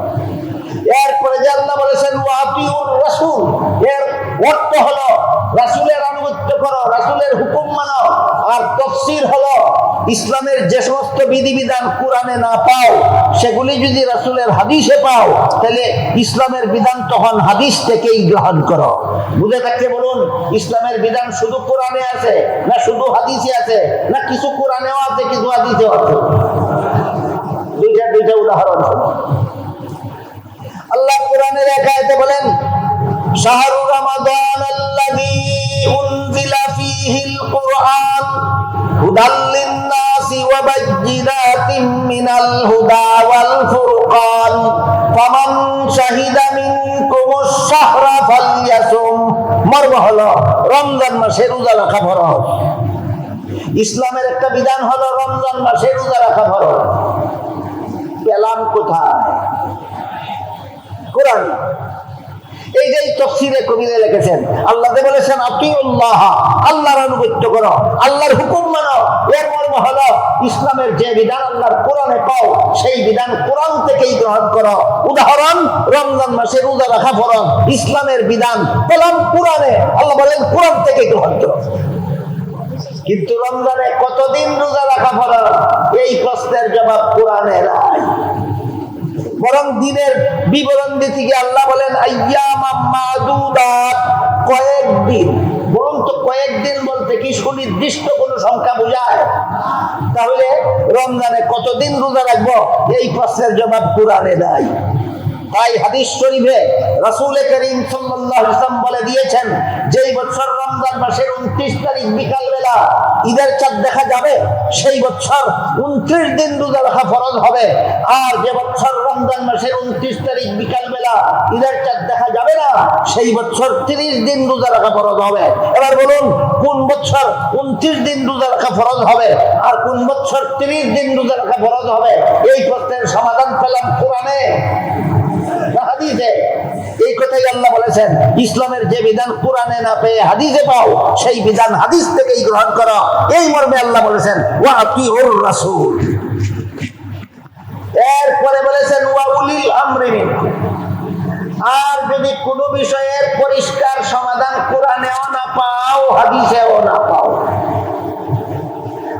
Speaker 1: এরপরে যে আল্লাহ বলেছেন ওয়া আতিউর রাসূল, এর অর্থ হলো রাসূলের আনুগত্য করো, রাসূলের হুকুম মানো। আর তাফসীর হলো ইসলামের যে সমস্ত বিধিবিধান কোরআনে না পাও সেগুলি যদি রাসূলের হাদিসে পাও তাহলে ইসলামের বিধান তখন হাদিস থেকেই গ্রহণ করো। বুঝে থাকলে বলুন, ইসলামের বিধান শুধু কোরআনে আছে না শুধু হাদিসে আছে, না কিছু কোরআনেও আছে কিছু হাদিসেও আছে? দুইটা উদাহরণ শুনুন। আল্লাহ কোরআনের এক আয়াতে বলেন, শাহরু রমাদান আল্লাযী উনজিলা ফীহিল কুরআন হুদাল লিন-নাসি ওয়া বায়্যিনাতিন মিনাল হুদা ওয়াল ফুরকান ফামান শাহিদা মিনকুমুশ শাহরা ফালইয়াসুম। মর্ম হলো রমজান মাসে রোজা রাখা ফরজ। ইসলামের একটা বিধান হলো রমজান মাসে রোজা রাখা ফরজ। পেলাম কোথায়? কোরআন। এই যে তাফসীরে কবিরে লিখেছেন, আল্লাহ বলেছেন আতিউল্লাহ, আল্লাহর আনুগত্য করো, আল্লাহর হুকুম মানো। এর মর্ম হলো ইসলামের যে বিধান আল্লাহর কোরআনে পাও সেই বিধান কোরআন থেকেই গ্রহণ করো। উদাহরণ, রমজান মাসে রোজা রাখা ফরজ, ইসলামের বিধান পেলাম কোরআনে, আল্লাহ বলেন কোরআন থেকে গ্রহণ করো। কিন্তু রমজানে কতদিন রোজা রাখা ফরজ, এই প্রশ্নের জবাব কোরআনে নাই। বরং দিনের বিবরণ দিতে গিয়ে আল্লাহ বলেন আইয়ামাম মাদুদাত, কয়েকদিন। বলুন তো কয়েকদিন বলতে কি সুনির্দিষ্ট কোনো সংখ্যা বোঝায়? তাহলে রমজানে কতদিন রোজা রাখবো, এই প্রশ্নের জবাব কোরআনে নাই। তাই হাদিস শরীফে রাসূল করিম সাল্লাল্লাহু আলাইহি ওয়াসাল্লাম বলে দিয়েছেন, যেই বছর রমজান মাসের 29 তারিখ বিকাল বেলা ঈদের চাঁদ দেখা যাবে সেই বছর 29 দিন রোজা রাখা ফরজ হবে। আর যে বছর রমজান মাসের 29 তারিখ বিকাল বেলা ঈদের চাঁদ দেখা যাবে না সেই বছর 30 দিন রোজা রাখা ফরজ হবে। এবার বলুন কোন বছর 29 দিন রোজা রাখা ফরজ হবে আর কোন বছর 30 দিন রোজা রাখা ফরজ হবে? এই প্রশ্নের সমাধান পেলাম কোরআনে, হাদিসে। এই কথাই আল্লাহ বলেছেন, ইসলামের যে বিধান কোরআনে না পেয়ে হাদিসে পাও সেই বিধান হাদিস থেকেই গ্রহণ করো। এই মর্মে আল্লাহ বলেছেন ওয়া আতিউর রাসূল। এরপরে বলেছেন ওয়া উলিল আমরি মিনকুম। আর যদি কোনো বিষয়ের পরিষ্কার সমাধান কোরআনেও না পাও হাদিসেও না পাও,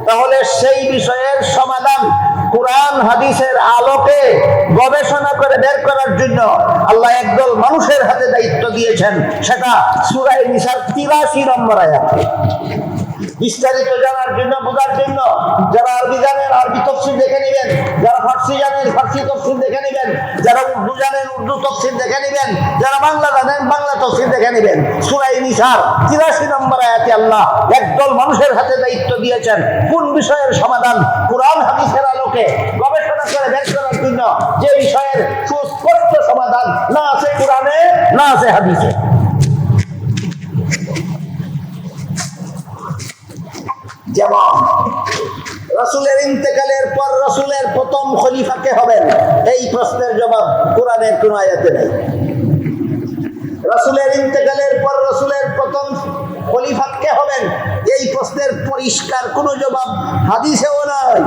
Speaker 1: তাহলে সেই বিষয়ের সমাধান কোরআন হাদিসের আলোকে গবেষণা করে বের করার জন্য আল্লাহ একদল মানুষের হাতে দায়িত্ব দিয়েছেন। সেটা সূরা নিসার 83 নম্বর আয়াতে। বিস্তারিত জানার জন্য, বোঝার জন্য যারা আরবি জানেন আরবি তাফসীর দেখে নেবেন, যারা ফার্সি জানেন ফার্সি তাফসীর দেখে নেবেন, যারা উর্দু জানেন উর্দু তাফসীর দেখে নেবেন, যারা বাংলা জানেন বাংলা তাফসীর দেখে নেবেন। সূরা নিসার 83 নম্বর আয়াতে আল্লাহ একদল মানুষের হাতে দায়িত্ব দিয়েছেন কোন বিষয়ের সমাধান কোরআন হাদিসের আলোকে গবেষণা করে বের করার জন্য, যে বিষয়ের সুস্পষ্ট সমাধান না আছে কোরআনে না আছে হাদিসে। যেমন রাসূলের ইন্তেকালের পর রাসূলের প্রথম খলিফা কে হবেন, এই প্রশ্নের জবাব কোরআনের কোন আয়াতে নেই। রাসূলের ইন্তেকালের পর রাসূলের প্রথম খলিফা কে হবেন, এই প্রশ্নের পরিষ্কার কোনো জবাব হাদিসেও নাই।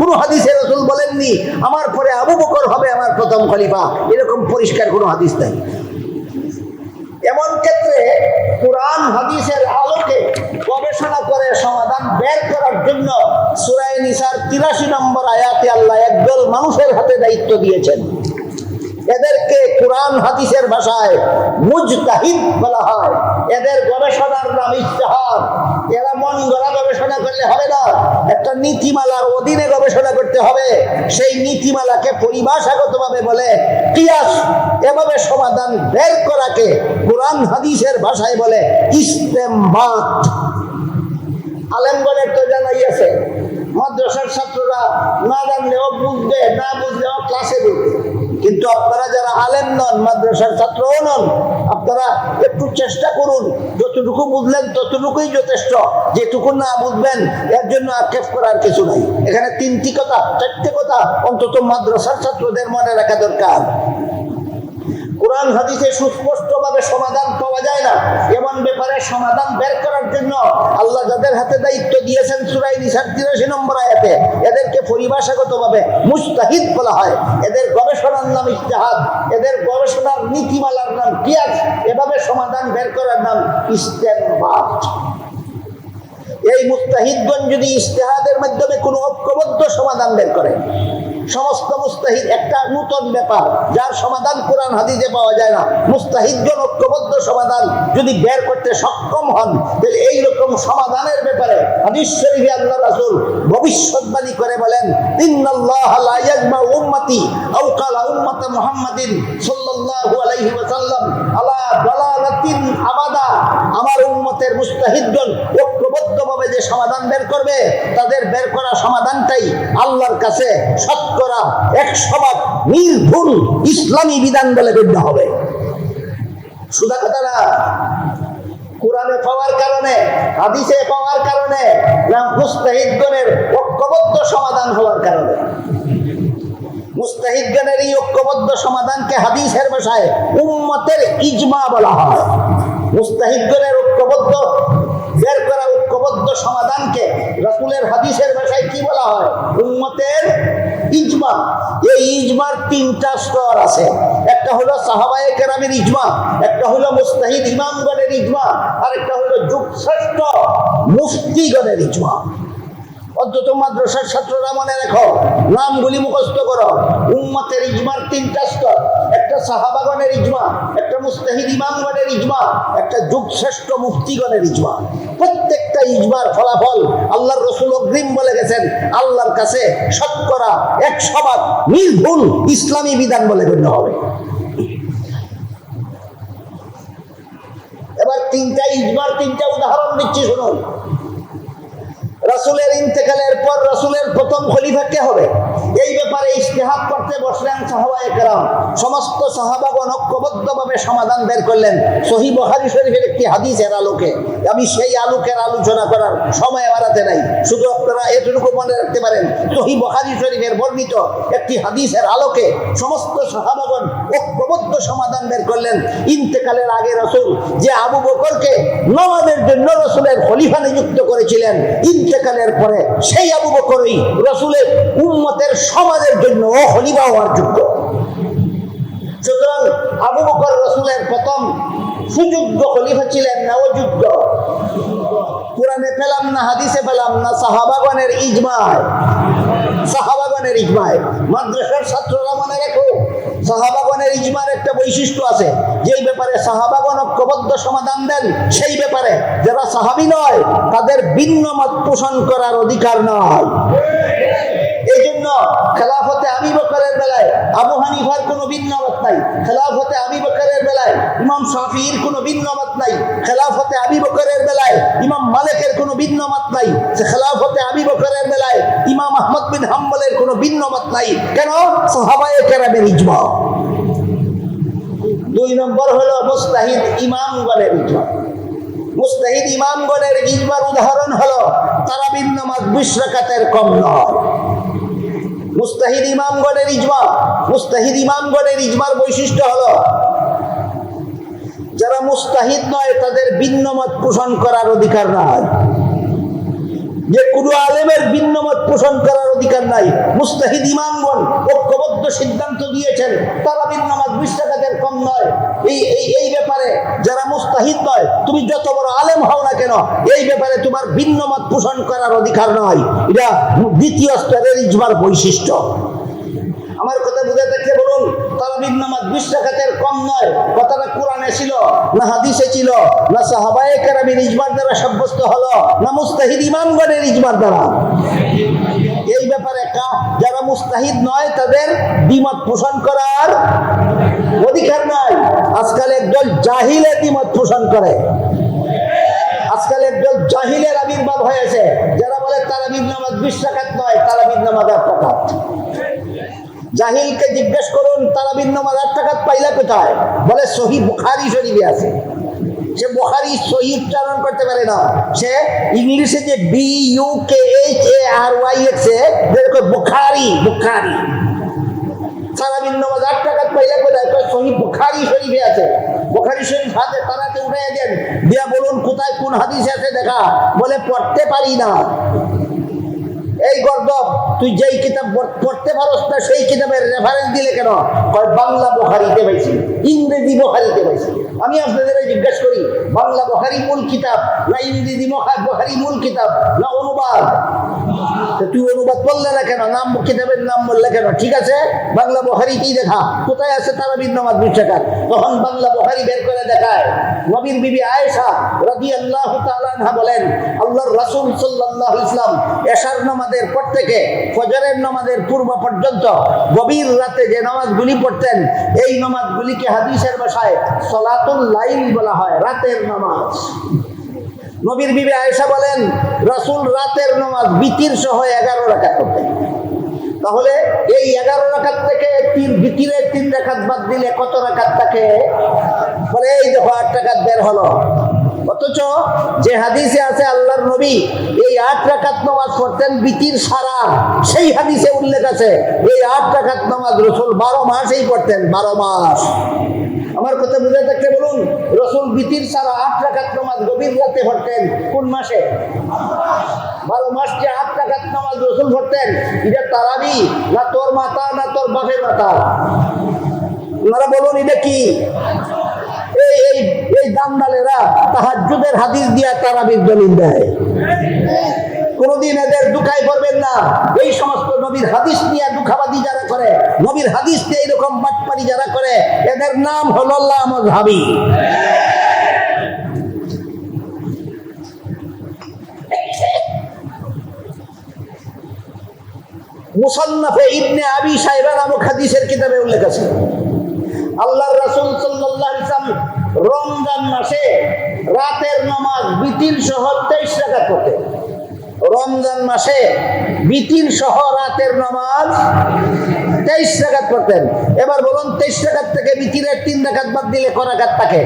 Speaker 1: কোনো হাদিসে রাসূল বলেননি আমার পরে আবু বকর হবে আমার প্রথম খলিফা, এরকম পরিষ্কার কোনো হাদিস নাই। এমন ক্ষেত্রে কোরআন হাদিসের আলোকে গবেষণা করে সমাধান বের করার জন্য সূরা নিসার 83 নম্বর আয়াতে আল্লাহ একদল মানুষের হাতে দায়িত্ব দিয়েছেন। এদেরকে কোরআন হাদিসের ভাষায় মুজতাহিদ বলা হয়। এদের গবেষণার নাম ইজতিহাদ। এরা মন গড়া গবেষণা করলে হবে না, একটা নীতিমালার অধীনে গবেষণা করতে হবে। সেই নীতিমালাকে পরিভাষাগতভাবে বলে কিয়াস। এভাবে সমাধান বের করাকে কোরআন হাদিসের ভাষায় বলে ইস্তেমবাত। আলেমগণের তো জানাই আছে, মাদ্রাসার ছাত্ররা না জানলেও বুঝবে, না বুঝলেও ক্লাসে ঢুকবে। কিন্তু আপনারা যারা আলেম নন, মাদ্রাসার ছাত্রও নন, আপনারা একটু চেষ্টা করুন, যতটুকু বুঝলেন ততটুকুই যথেষ্ট। যেটুকু না বুঝবেন এর জন্য আক্ষেপ করার কিছু নাই। এখানে 3টি কথা 4টে কথা অন্তত মাদ্রাসার ছাত্রদের মনে রাখা দরকার। কোরআন হাদিসে সুস্পষ্টভাবে সমাধান পাওয়া যায় না, এমন ব্যাপারে সমাধান বের করার জন্য আল্লাহ যাদের হাতে দায়িত্ব দিয়েছেন সূরা নিসার 83 নম্বর আয়াতে, এদেরকে পরিভাষাগতভাবে মুজতাহিদ বলা হয়। এদের গবেষণার নাম ইজতিহাদ, এদের গবেষণার নীতিমালার নাম কিয়াস, এভাবে সমাধান বের করার নাম ইস্তেমবাত। এই মুজতাহিদগণ যদি ইজতিহাদের মাধ্যমে কোনো ঐক্যবদ্ধ সমাধান বের করে, সমস্ত মুস্তাহিদ একটা নতুন ব্যাপার যার সমাধান কোরআন হাদিসে পাওয়া যায় না, মুস্তাহিদগণ ঐক্যবদ্ধ সমাধান যদি বের করতে সক্ষম হন, তাহলে এইরকম সমাধানের ব্যাপারে হাদিস শরীফে আল্লাহ রাসূল ভবিষ্যৎবাণী করে বলেন ইন্নাল্লাহা লা ইয়াজমাউ উম্মতি আও ক্বালা উম্মাত মুহাম্মাদিন সাল্লাল্লাহু আলাইহি ওয়াসাল্লাম আলা দালালাতিন আবাদা। আমার উম্মতের মুস্তাহিদগণ ঐক্যবদ্ধভাবে যে সমাধান বের করবে, তাদের বের করা সমাধানটাই আল্লাহর কাছে শতকরা 100% নির্ভুল ইসলামী বিধান বলে গণ্য হবে। সুদা কথা না, কোরআনে পাওয়ার কারণে, হাদিসে পাওয়ার কারণে, না মুস্তাহিদগণের ঐক্যবদ্ধ সমাধান হওয়ার কারণে। মুস্তাহিদগণের এই ঐক্যবদ্ধ সমাধানকে হাদিসের ভাষায় উম্মতের ইজমা বলা হয়। মুস্তাহিদগণের ঐক্যবদ্ধ বের করা ঐক্যবদ্ধ সমাধানকে রাসূলের হাদিসের ভাষায় কি বলা হয়? উম্মতের ইজমা। এই ইজমার তিনটা স্তর আছে। একটা হলো সাহাবায়ে কেরামের ইজমা, একটা হলো মুজতাহিদ ইমামগণের ইজমা, আর একটা হলো যুগশ্রেষ্ঠ মুফতিগণের ইজমা। অন্তত মাদ্রাসার ছাত্ররা মনে রেখো, নামগুলি মুখস্থ করো। উম্মতের ইজমার তিনটা স্তর, একটা সাহাবাগণের ইজমা, একটা মুজতাহিদ ইমামগণের ইজমা, একটা যুগশ্রেষ্ঠ মুফতিগণের ইজমা। প্রত্যেকটা ইজমার ফলাফল আল্লাহর রাসূল অগ্রিম বলে গেছেন, আল্লাহর কাছে শতকরা 100% নির্ভুল ইসলামী বিধান বলে গণ্য হবে। এবার তিনটা ইজমার তিনটা উদাহরণ দিচ্ছি, শুনুন। রাসূলের ইন্তেকালের পর রাসূলের প্রথম খলিফা কে হবে, এই ব্যাপারে ইজতিহাদ করতে বসলেন সাহাবায়ে কেরাম। সমস্ত সাহাবাগণ ঐক্যবদ্ধভাবে সমাধান বের করলেন সহিহ বুখারী শরীফের একটি হাদিসের আলোকে। আমি সেই আলোকের আলোচনা করার সময় বাড়াতে নাই, শুধু আপনারা এটুকু মনে রাখতে পারেন, সহিহ বুখারী শরীফের বর্ণিত একটি হাদিসের আলোকে সমস্ত সাহাবাগণ ঐক্যবদ্ধ সমাধান বের করলেন। ইন্তেকালের আগে রাসূল যে আবু বকরকে নামাজের জন্য রাসূলের খলিফা নিযুক্ত করেছিলেন, ইন্তেকালের পরে সেই আবু বকরই রাসূলের উম্মতের সমাজের জন্য খলিফা হওয়ার যোগ্য। সুতরাং আবু বকর রাসূলের প্রথম সুযোগ্য খলিফা ছিলেন না অযোগ্য? কোরআনে পেলাম না, হাদিসে পেলাম না, সাহাবাগণের ইজমায়। সাহাবাগণের ইজমায়। মাদ্রাসার ছাত্ররা মনে রেখো, সাহাবাগণের ইজমার একটা বৈশিষ্ট্য আছে, যেই ব্যাপারে সাহাবাগণ ঐক্যবদ্ধ সমাধান দেন, সেই ব্যাপারে যারা সাহাবী নয় তাদের ভিন্ন মত পোষণ করার অধিকার নয়। এই জন্য খেলাফতে আবু বকরের বেলায় আবু হানিফার কোনো ভিন্ন মত নাই, খেলাফতে আবু বকরের বেলায় ইমাম শাফিঈর কোনো ভিন্ন মত নাই, খেলাফতে আবু বকরের বেলায় ইমাম মালিকের কোনো ভিন্ন মত নাই, খেলাফতে আবু বকরের বেলায় ইমাম আহমদ বিন হাম্বলের কোনো ভিন্ন মত নাই। কেন? সাহাবায়ে কেরামের ইজমা। দুই নম্বর হলো মুজতাহিদ ইমামগণের ইজমা। মুজতাহিদ ইমামগণের ইজমার উদাহরণ হলো তারাবির নামাজ 20 রাকাতের কম নয়। মুজতাহিদ ইমামগণের ইজমা। মুজতাহিদ ইমামগণের ইজমার বৈশিষ্ট্য হলো যারা মুজতাহিদ নয় তাদের ভিন্ন মত পোষণ করার অধিকার নাই। যে কোনো আলেমের ভিন্ন মত পোষণ করার অধিকার নাই। মুজতাহিদ ইমামগণ ঐক্যবদ্ধ সিদ্ধান্ত দিয়েছেন তারাবির নামাজ 20 রাকাতের কম নয়। এই ব্যাপারে যারা মুজতাহিদ নয়, তুমি যত বড় আলেম হও না কেন, এই ব্যাপারে তোমার ভিন্ন মত পোষণ করার অধিকার নয়। এটা দ্বিতীয় স্তরের ইজমার বৈশিষ্ট্য। আমার কথা বুঝে থাকলে বলুন, তারাবির নামাজ 20 রাকাতের কম নয় কথাটা কোরআনে ছিল না হাদিসে ছিল, না সাহাবায়ে কেরামের ইজমার দ্বারা সাব্যস্ত হলো, না মুজতাহিদ ইমামগণের ইজমার দ্বারা? এই ব্যাপারে যারা মুজতাহিদ নয় তাদের দ্বিমত পোষণ করার অধিকার নাই। আজকাল একদল জাহিলের দ্বিমত পোষণ করে। আজকাল একদল জাহিলের আবির্ভাব হয়েছে, যারা বলে তারাবির নামাজ 20 রাকাত নয়, তারাবির নামাজ 8 রাকাত। জাহিলকে জিজ্ঞেস করুন তারাবির নামাজ 8 রাকাত পাইলা কোথায়? বলে সহিহ বুখারী শরীফে আছে। সে বুখারী সহিহ উচ্চারণ করতে পারে না, সে ইংলিশে যে BUKHARY দেখো বুখারী। বুখারী তারাবির নামাজ 8 রাকাত পাইলা কোথায়? সহিহ বুখারী শরীফে আছে। বুখারী শরীফ হাতে তারাতে উঠাইয়া দেন, দিয়া বলুন কোথায় কোন হাদিসে আছে দেখা। বলে পড়তে পারি না। এই গর্দব, তুই যেই কিতাব পড়তে পারস না সেই কিতাবের রেফারেন্স দিলে কেন? বাংলা বুখারীতে পাইছি, ইংরেজি বুখারীতে পাইছি। আমি আপনাদের জিজ্ঞেস করি, বাংলা বুখারী মূল কিতাব না ইংরেজি বুখারী মূল কিতাব না অনুবাদ? তুই অনুবাদ বললে না কেন? নাম কিতাবের নাম বললে কেন? ঠিক আছে, বাংলা বুখারীতেই দেখা কোথায় আছে তারাবির নামাজ 20 রাকাত। তখন বাংলা বুখারী বের করে দেখায়, নবীর বিবি আয়েশা রাদিয়াল্লাহু তাআলা আনহা বলেন, আল্লাহর রাসূল সাল্লাল্লাহু আলাইহি ওয়াসাল্লাম এশার নামাজের পর থেকে ফজরের নামাজের পূর্ব পর্যন্ত গভীর রাতে যে নামাজগুলি পড়তেন, এই নামাজগুলিকে হাদিসের ভাষায় সালাতুল লাইল বলা হয়, রাতের নামাজ। নবীর বিবি আয়েশা বলেন, রাসূল রাতের নামাজ বিতির সহ 11 রাকাত পড়তেন। তাহলে এই 11 রাকাত থেকে বিতিরে 3 রাকাত বাদ দিলে কত রাকাত থাকে? বলে এই দেখো 8 রাকাত বের হলো। অথচ যে হাদিসে আছে আল্লাহর নবী এই 8 রাকাত নামাজ পড়তেন বিতির সারা, সেই হাদিসে উল্লেখ আছে এই 8 রাকাত নামাজ রাসূল 12 মাসেই পড়তেন। 12 মাস। আমার কথা বুঝে থাকলে বলুন, রসুল বিতির ছাড়া 8 রাকাত নামাজ গভীর রাতে পড়তেন কোন মাসে? 12 মাস যে 8 রাকাত নামাজ রসুল পড়তেন, এটা তারাবি না তোর মাথা না তোর বাপের মাথা? আপনারা বলুন এটা কি? এই দান্দালেরা তাহাজ্জুদের হাদিস দিয়া তারাবির দলিল দেয়। কোনদিন এদের দুঃখায় পড়বেন না। এই সমস্ত নবীর হাদিস নিয়ে দুঃখাবাদী যারা করে, নবীর হাদিস নিয়ে এরকম বাটপারি যারা করে, এদের নাম হলো লামাযহাবী। মুসান্নাফে ইবনে আবি শাইবা নামক হাদিসের কিতাবে উল্লেখ আছে, আল্লাহর রাসূল সাল্লাল্লাহু আলাইহি ওয়াসাল্লাম রমজান মাসে রাতের নামাজ বিতির সহ 23 রাকাত পড়তেন। রমজান মাসে বিতির সহ রাতের নামাজ 23 রাকাত পড়তেন। এবার বলুন 23 রাকাত থেকে বিতিরের 3 রাকাত বাদ দিলে কয় রাকাত থাকে?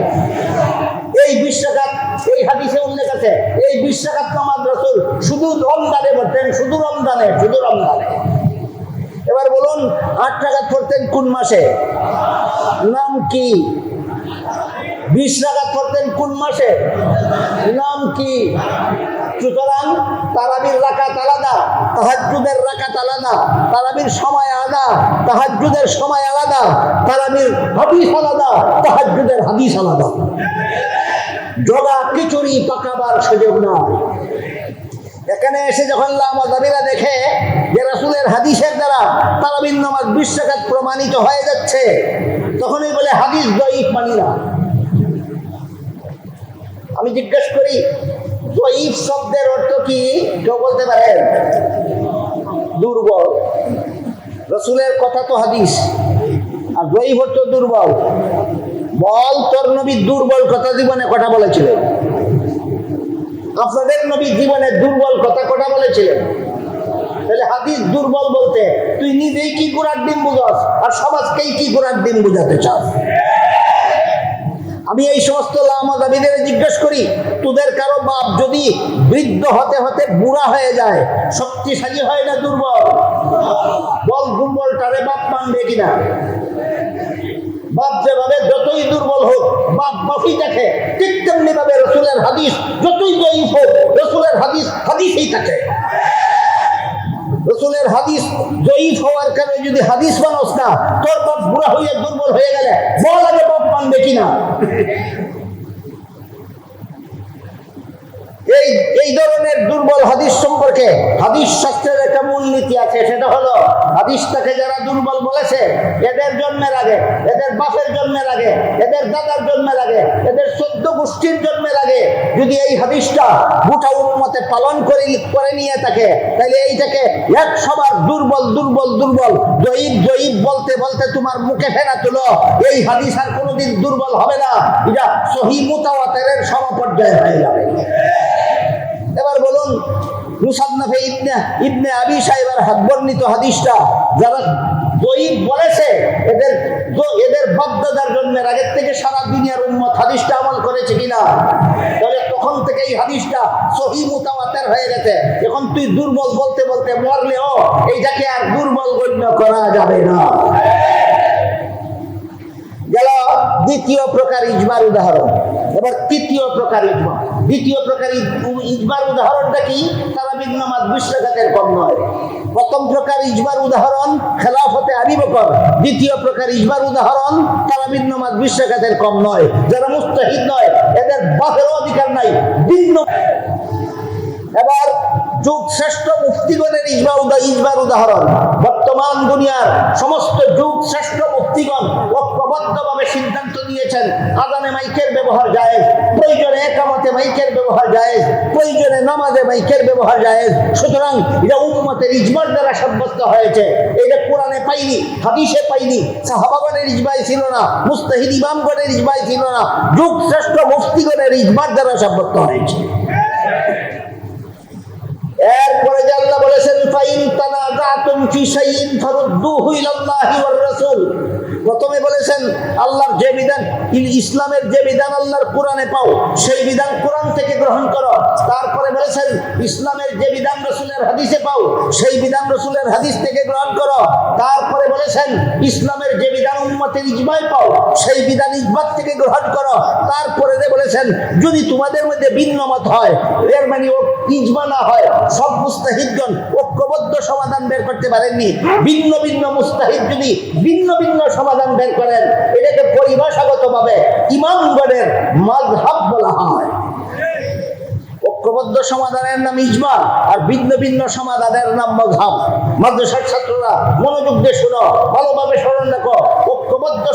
Speaker 1: এই 20 রাকাত এই হাদিসে উল্লেখ আছে। এই 20 রাকাত নামাজ রাসূল শুধু রমজানে পড়তেন, শুধু রমজানে। এবার বলুন 8 রাকাত পড়তেন কোন মাসে? নাম কি? 20 রাকাত পড়তেন কোন মাসে? নাম কি? সুতরাং তারাবির রাকাত আলাদা, তাহাজ্জুদের রাকাত আলাদা, তারাবির সময় আলাদা, তাহাজ্জুদের সময় আলাদা, তারাবির হাদিস আলাদা, তাহাজ্জুদের হাদিস আলাদা। জগা খিচুড়ি পাকাবার সুযোগ না। এখানে এসে যখন লামাযহাবীরা দেখে যে রাসূলের হাদিসের দ্বারা তারাবির নামাজ 20 রাকাত প্রমাণিত হয়ে যাচ্ছে, তখনই বলে হাদিস দঈফ মানি না। আমি জিজ্ঞেস করি, দঈফ শব্দের অর্থ কি? কেউ বলতে পারেন? দুর্বল। রাসূলের কথা তো হাদিস, আর দঈফ অর্থ দুর্বল। বল তোর নবী দুর্বল কথা জীবনে কটা বলেছিলেন? আপনাদের নবী জীবনে দুর্বল কথা কটা বলেছিলেন? তাহলে হাদিস দুর্বল বলতে তুই নিজেই কি গোড়ার ডিম বুঝাস, আর সমাজকেই কি গোড়ার ডিম বুঝাতে চাস? আমি এই সমস্ত লামাযহাবীদের জিজ্ঞেস করি, তোদের কারো বাপ যদি বৃদ্ধ হতে হতে বুড়া হয়ে যায়, শক্তিশালী হয় না দুর্বল? বল দুর্বলটারে বাপ মানবে কিনা? বাপ যেভাবে যতই দুর্বল হোক বাপ বাপই দেখে, ঠিক তেমনি ভাবে রাসূলের হাদিস যতই দঈফ হোক রাসূলের হাদিস হাদিসই থাকে। রাসূলের হাদিস দঈফ হওয়ার কারণে যদি হাদিস মানস না, তোর বাপ বুড়া হয়ে দুর্বল হয়ে গেলে বল আগে বাপ মানবে কিনা? এই ধরনের দুর্বল হাদিস সম্পর্কে হাদিস শাস্ত্রের একটা মূলনীতি আছে, সেটা হলো হাদিসটাকে যারা দুর্বল বলেছে, এদের জন্মের আগে, এদের বাপের জন্মের আগে, এদের দাদার জন্মের আগে, এদের 14 গোষ্ঠীর জন্মের আগে যদি এই হাদিসটা গোটা উম্মতে পালন করে নিয়ে থাকে, তাহলে এইটাকে 100বার দুর্বল দুর্বল দুর্বল দঈফ দঈফ বলতে বলতে তোমার মুখে ফেরা তুলো, এই হাদিস আর কোনোদিন দুর্বল হবে না, এটা সহিহ মুতাওয়াতিরের সমপর্যায়ে হয়ে যাবে। এবার বলুন, মুসান্নাফে ইবনে আবি শাইবার বর্ণিত হাদিসটা যারা দঈফ বলেছে, এদের বাপদাদার জন্মের আগের থেকে সারা দুনিয়ার উম্মত হাদিসটা আমল করেছে কিনা? তাহলে তখন থেকে এই হাদিসটা সহিহ মুতাওয়াতির হয়ে গেছে। এখন তুই দুর্বল বলতে বলতে মরলেও এইটাকে আর দুর্বল গণ্য করা যাবে না। গেল দ্বিতীয় প্রকার ইজমার উদাহরণ। এবার তৃতীয় প্রকার ইজমা। দ্বিতীয় প্রকার ইজমার উদাহরণটা কি? তারাবির নামাজ 20 রাকাতের কম নয়। প্রথম প্রকার ইজমার উদাহরণ খেলাফতে আবু বকর। দ্বিতীয় প্রকার ইজমার উদাহরণ তারাবির নামাজ 20 রাকাতের কম নয়। যারা মুস্তাহিদ নয়, এদের বাপেরও অধিকার নাই। এবার যুগ শ্রেষ্ঠ মুফতিগণের ইজমার উদাহরণ। বর্তমান দুনিয়ার সমস্ত যুগ শ্রেষ্ঠ মুফতিগণ ঐক্যবদ্ধভাবে সিদ্ধান্ত নিয়েছেন আযানে মাইকের ব্যবহার জায়েজ, প্রয়োজনে ইকামতে মাইকের ব্যবহার জায়েজ, প্রয়োজনে নামাজে মাইকের ব্যবহার জায়েজ। সুতরাং এটা উম্মতের ইজমার দ্বারা সাব্যস্ত হয়েছে। এটা কোরআনে পাইনি, হাদিসে পাইনি, সাহাবাগণের ইজমাই ছিল না, মুস্তাহিদ ইমামগণের ইজমাই ছিল না, যুগ শ্রেষ্ঠ মুফতিগণের ইজমার দ্বারা সাব্যস্ত হয়েছে। এরপরে যে আল্লাহ বলেছেন ফাইন তানাযাতুম ফি শাইইন ফারুদ্দুহু ইলাল্লাহি ওয়ার রাসূল। প্রথমে বলেছেন আল্লাহর যে বিধান, ইসলামের যে বিধান আল্লাহর কোরআনে পাও সেই বিধান কোরআন থেকে গ্রহণ করো। তারপরে বলেছেন ইসলামের যে বিধান রাসূলের হাদিসে পাও সেই বিধান রাসূলের হাদিস থেকে গ্রহণ করো। তারপরে বলেছেন ইসলামের যে বিধান উম্মতের ইজমায় পাও সেই বিধান ইজমা থেকে গ্রহণ করো। তারপরে বলেছেন যদি তোমাদের মধ্যে ভিন্ন মত হয়, এর মানে ইজমা না হয়, সব মুস্তাহিদগণ ঐক্যবদ্ধ সমাধান বের করতে পারেননি, ভিন্ন ভিন্ন মুস্তাহিদ যদি ভিন্ন ভিন্ন সমাধান বের করেন, এটাকে পরিভাষাগতভাবে ইমামগণের মাযহাব বলা হয়। ঐক্যবদ্ধ সমাধানের নাম ইজমা, আর ভিন্ন ভিন্ন সমাধানের নাম মাযহাব। মাদ্রাসার ছাত্ররা মনোযোগ দিয়ে শোনো, ভালোভাবে স্মরণ রাখো। ঐক্যবদ্ধ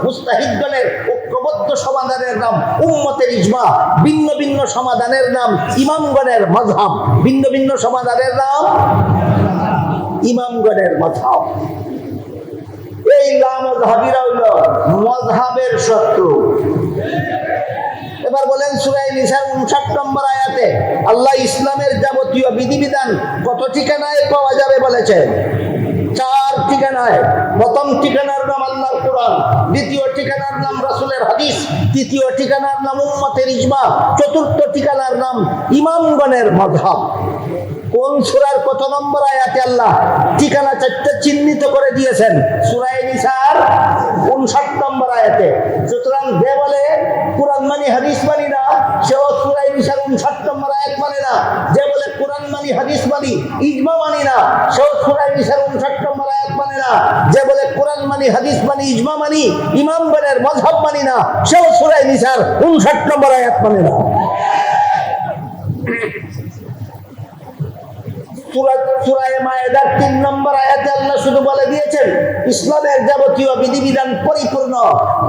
Speaker 1: মুস্তাহিদগণের ঐক্যবদ্ধ সমাধানের নাম উম্মতের ইজমা, ভিন্ন ভিন্ন সমাধানের নাম ইমামগণের মাযহাব। ভিন্ন ভিন্ন সমাধানের নাম ইমামগণের মাযহাব। এই লামাযহাবীরা হইল মাযহাবের শত্রু। এবার বলেন সূরা নিসার 59 নম্বর আয়াতে আল্লাহ ইসলামের যাবতীয় বিধিবিধান কত ঠিকানায় পাওয়া যাবে বলেছেন? 4 ঠিকানায়। প্রথম ঠিকানার নাম আল্লাহর কোরআন, দ্বিতীয় ঠিকানার নাম রাসূলের হাদিস, তৃতীয় ঠিকানার নাম উম্মতের ইজমা, চতুর্থ ঠিকানার নাম ইমামগণের মাযহাব। কোন সূরার কত নম্বর আয়াতে আল্লাহ ঠিকানা 4টা চিহ্নিত করে দিয়েছেন? সূরা নিসার 59 নম্বর আয়াতে। সুতরাং যে বলে কোরআন মানি হাদিস মানি না, সেও সূরা নিসার 59 নম্বর আয়াত মানে না। যে বলে কোরআন মানি হাদিস মানি ইজমা মানি না, সেও সূরা নিসার 59 নম্বর আয়াত মানে না। যে বলে কোরআন মানি হাদিস মানি ইজমা মানি ইমামগণের মাযহাব মানি না, সেও সূরা নিসার 59 নম্বর আয়াত মানে না। সূরা মায়েদার 3 নম্বর আয়াতে আল্লাহ শুধু বলে দিয়েছেন ইসলামের যাবতীয় বিধিবিধান পরিপূর্ণ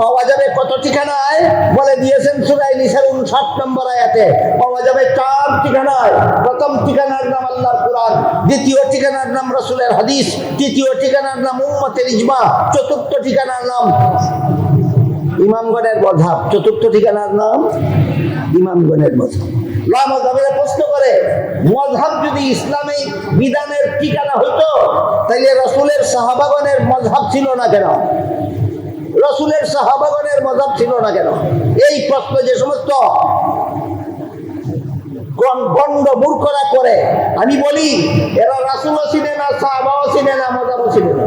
Speaker 1: পাওয়া যাবে কত ঠিকানায়? বলে দিয়েছেন সূরা নিসার 59 নম্বর আয়াতে পাওয়া যাবে 4 ঠিকানায়। প্রথম ঠিকানার নাম আল্লাহর কোরআন, দ্বিতীয় ঠিকানার নাম রাসূলের হাদিস, তৃতীয় ঠিকানার নাম উম্মতের ইজমা, চতুর্থ ঠিকানার নাম ইমামগণের মাযহাব। চতুর্থ ঠিকানার নাম ইমামগণের মাযহাব। লামাযহাবীরা প্রশ্ন করে মাযহাব যদি ইসলামী বিধানের ঠিকানা হইতো তাহলে রাসূলের সাহাবাগণের মাযহাব ছিল না কেন? রাসূলের সাহাবাগণের মাযহাব ছিল না কেন? এই প্রশ্ন যে সমস্ত গণ্ড মূর্খরা করে, আমি বলি এরা রাসূলও ছিনে না, সাহাবাও ছিনে না, মাযহাবও ছিনে না।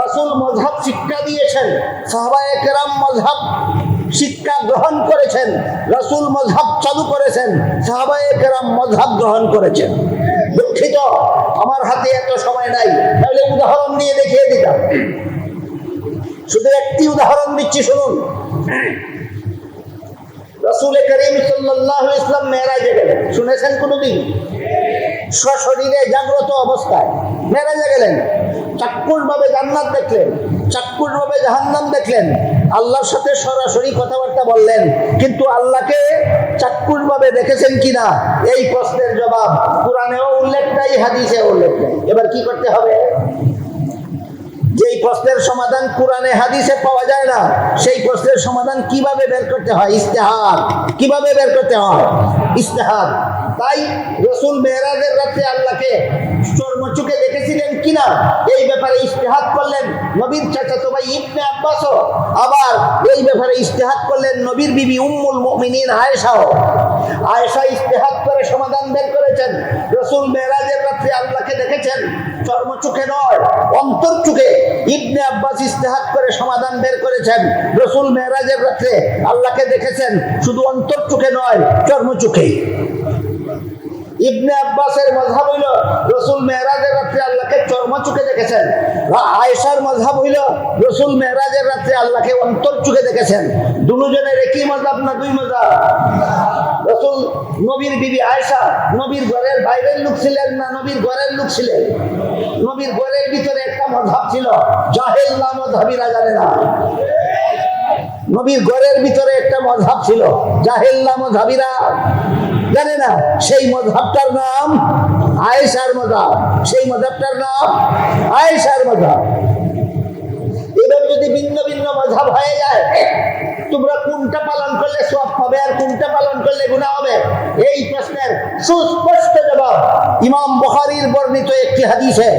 Speaker 1: রাসূল মাযহাব শিক্ষা দিয়েছেন, সাহাবায়ে কেরাম মাযহাব শিক্ষা গ্রহণ করেছেন, রাসূল মাযহাব চালু করেছেন, সাহাবায়ে কেরাম মাযহাব গ্রহণ করেছেন। দুঃখিত আমার হাতে এত সময় নাই, তাহলে উদাহরণ দিয়ে দেখিয়ে দিতাম। শুধু একটি উদাহরণ দিচ্ছি, শুনুন। রাসূল করিম সাল্লাল্লাহু আলাইহি ওয়াসাল্লাম মেরাজে গেলেন, শুনেছেন কোনদিন? সশরীরে জাগ্রত অবস্থায় মেরাজে গেলেন, চাক্ষুষভাবে জান্নাত দেখলেন, চাক্ষুষভাবে জাহান্নাম দেখলেন, আল্লাহর সাথে সরাসরি কথাবার্তা বললেন। কিন্তু আল্লাহকে চাক্ষুষভাবে দেখেছেন কিনা এই প্রশ্নের জবাব কোরআনেও উল্লেখ নাই, হাদিসেও উল্লেখ নাই। এবার কি করতে হবে? যেই প্রশ্নের সমাধান কোরআনে হাদিসে পাওয়া যায় না, সেই প্রশ্নের সমাধান কিভাবে বের করতে হয়? ইজতিহাদ। কিভাবে বের করতে হয়? ইজতিহাদ। তাই রাসূল মেরাজের রাতে আল্লাহকে চর্মচোখে দেখেছিলেন কিনা এই ব্যাপারে ইজতিহাদ করলেন নবীর চাচাতো ভাই ইবনে আব্বাসও, আবার এই ব্যাপারে ইজতিহাদ করলেন নবীর বিবি উম্মুল মুমিনিন আয়েশাও। আয়েশা ইজতিহাদ করে সমাধান বের করেছেন রাসূল মেরাজের রাতে আল্লাহকে দেখেছেন, চর্মচোখে নয়, অন্তরচোখে। ইবনে আব্বাস ইজতিহাদ করে সমাধান বের করেছেন রাসূল মেরাজের রাতে আল্লাহকে দেখেছেন, শুধু অন্তরচোখে নয়, চর্মচোখে। ইবনে আব্বাসের মাযহাব হইল রাসূল মেরাজের রাতে আল্লাহকে চর্মচোখে দেখেছেন। আয়েশার মাযহাব হইল রাসূল মেরাজের রাতে আল্লাহকে অন্তরচোখে দেখেছেন। দুজনের একই মাযহাব না দুই মাযহাব? রাসূল নবীর বিবি আয়েশা নবীর ঘরের বাইরের লোক ছিলেন না নবীর ঘরের লোক ছিলেন? নবীর ঘরের ভিতরে একটা মাযহাব ছিল, জাহেল লামাযহাবীরা জানে না। নবীর ঘরের ভিতরে একটা মাযহাব ছিল, জাহেল লামাযহাবীরা জানে না। সেই মাযহাবটার নাম আয়েশার মাযহাব। সেই মাযহাবটার নাম আয়েশার মাযহাব। এবার যদি যদি ভিন্ন ভিন্ন মাযহাব হয়ে যায়, তোমরা কোনটা পালন করলে সওয়াব পাবে আর কোনটা পালন করলে গুনাহ হবে? এই প্রশ্নের সুস্পষ্ট জবাব ইমাম বুখারীর বর্ণিত একটি হাদিসে,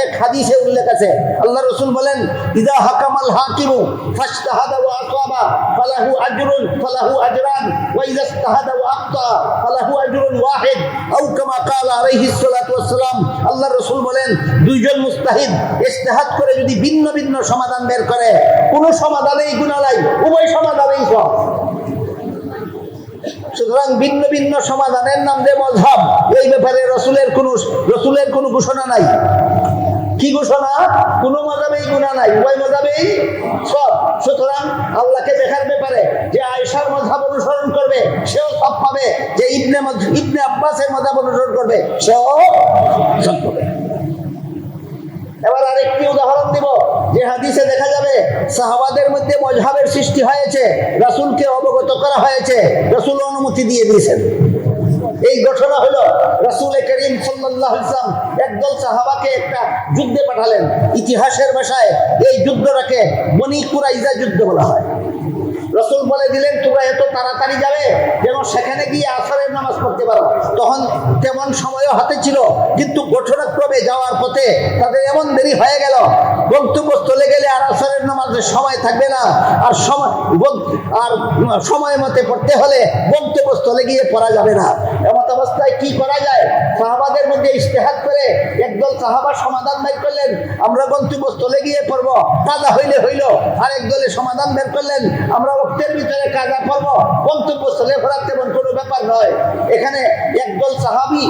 Speaker 1: এক হাদিসে উল্লেখ আছে। আল্লাহ রাসূল বলেন, ইযা হাকামাল হাকিমু ফাজতাহাদা ওয়া আসাবা ফালাহু আজরান ওয়া ইযা ইজতাহাদা ওয়া আখতা ফালাহু আজরুন ওয়াহিদ আও কামা ক্বালা আলাইহিস সালাতু ওয়াস সালাম। আল্লাহ রাসূল বলেন, দুইজন মুস্তাহিদ ইজতিহাদ করে যদি ভিন্ন ভিন্ন সমাধান বের করে, কোনো সমাধানেই গুনাহ নাই, উভয় সমাধানেই সওয়াব। সুতরাং ভিন্ন ভিন্ন সমাধানের নাম যে মাযহাব, এই ব্যাপারে রাসূলের কোনো ঘোষণা নাই। কি ঘোষণা? কোনো মাযহাবেই গুনাহ নাই, উভয় মাযহাবেই সওয়াব। সুতরাং আল্লাহকে দেখার ব্যাপারে যে আয়েশার মাযহাব অনুসরণ করবে সেও সওয়াব পাবে, যে ইবনে আব্বাসের মাযহাব অনুসরণ করবে সেও সওয়াব পাবে। এবার আরেকটি উদাহরণ দিব, যে হাদিসে দেখা যাবে সাহাবাদের মধ্যে মাযহাবের সৃষ্টি হয়েছে, রাসূলকে অবগত করা হয়েছে, রাসূল অনুমতি দিয়ে দিয়েছেন। এই ঘটনা হলো রাসূল করিম সাল্লাল্লাহু আলাইহি ওয়াসাল্লাম একদল সাহাবাকে একটা যুদ্ধে পাঠালেন। ইতিহাসের ভাষায় এই যুদ্ধটাকে বনি কুরাইজা যুদ্ধ বলা হয়। রাসূল বলে দিলেন, তোমরা এত তাড়াতাড়ি যাবে যেন সেখানে গিয়ে আসরের নামাজ পড়তে পারো। তখন তেমন সময়ও হাতে ছিল, কিন্তু ঘটনাক্রমে যাওয়ার পথে তাদের এমন দেরি হয়ে গেল, গন্তব্যস্থলে গেলে আর আসরের নামাজের সময় থাকবে না, আর সময় মতে পড়তে হলে গন্তব্যস্থলে গিয়ে পড়া যাবে না। এমত অবস্থায় কি করা যায়? সাহাবাদের মধ্যে ইজতিহাদ করে একদল সাহাবা সমাধান বের করলেন, আমরা গন্তব্যস্থলে গিয়ে পড়ব, কাজা হইলে হইল। আর একদলে সমাধান বের করলেন, আমরা ওয়াক্তের ভিতরে কাজা পড়ব, গন্তব্যস্থলে পড়া তেমন কোনো ব্যাপার নয়। এখানে একদল সাহাবী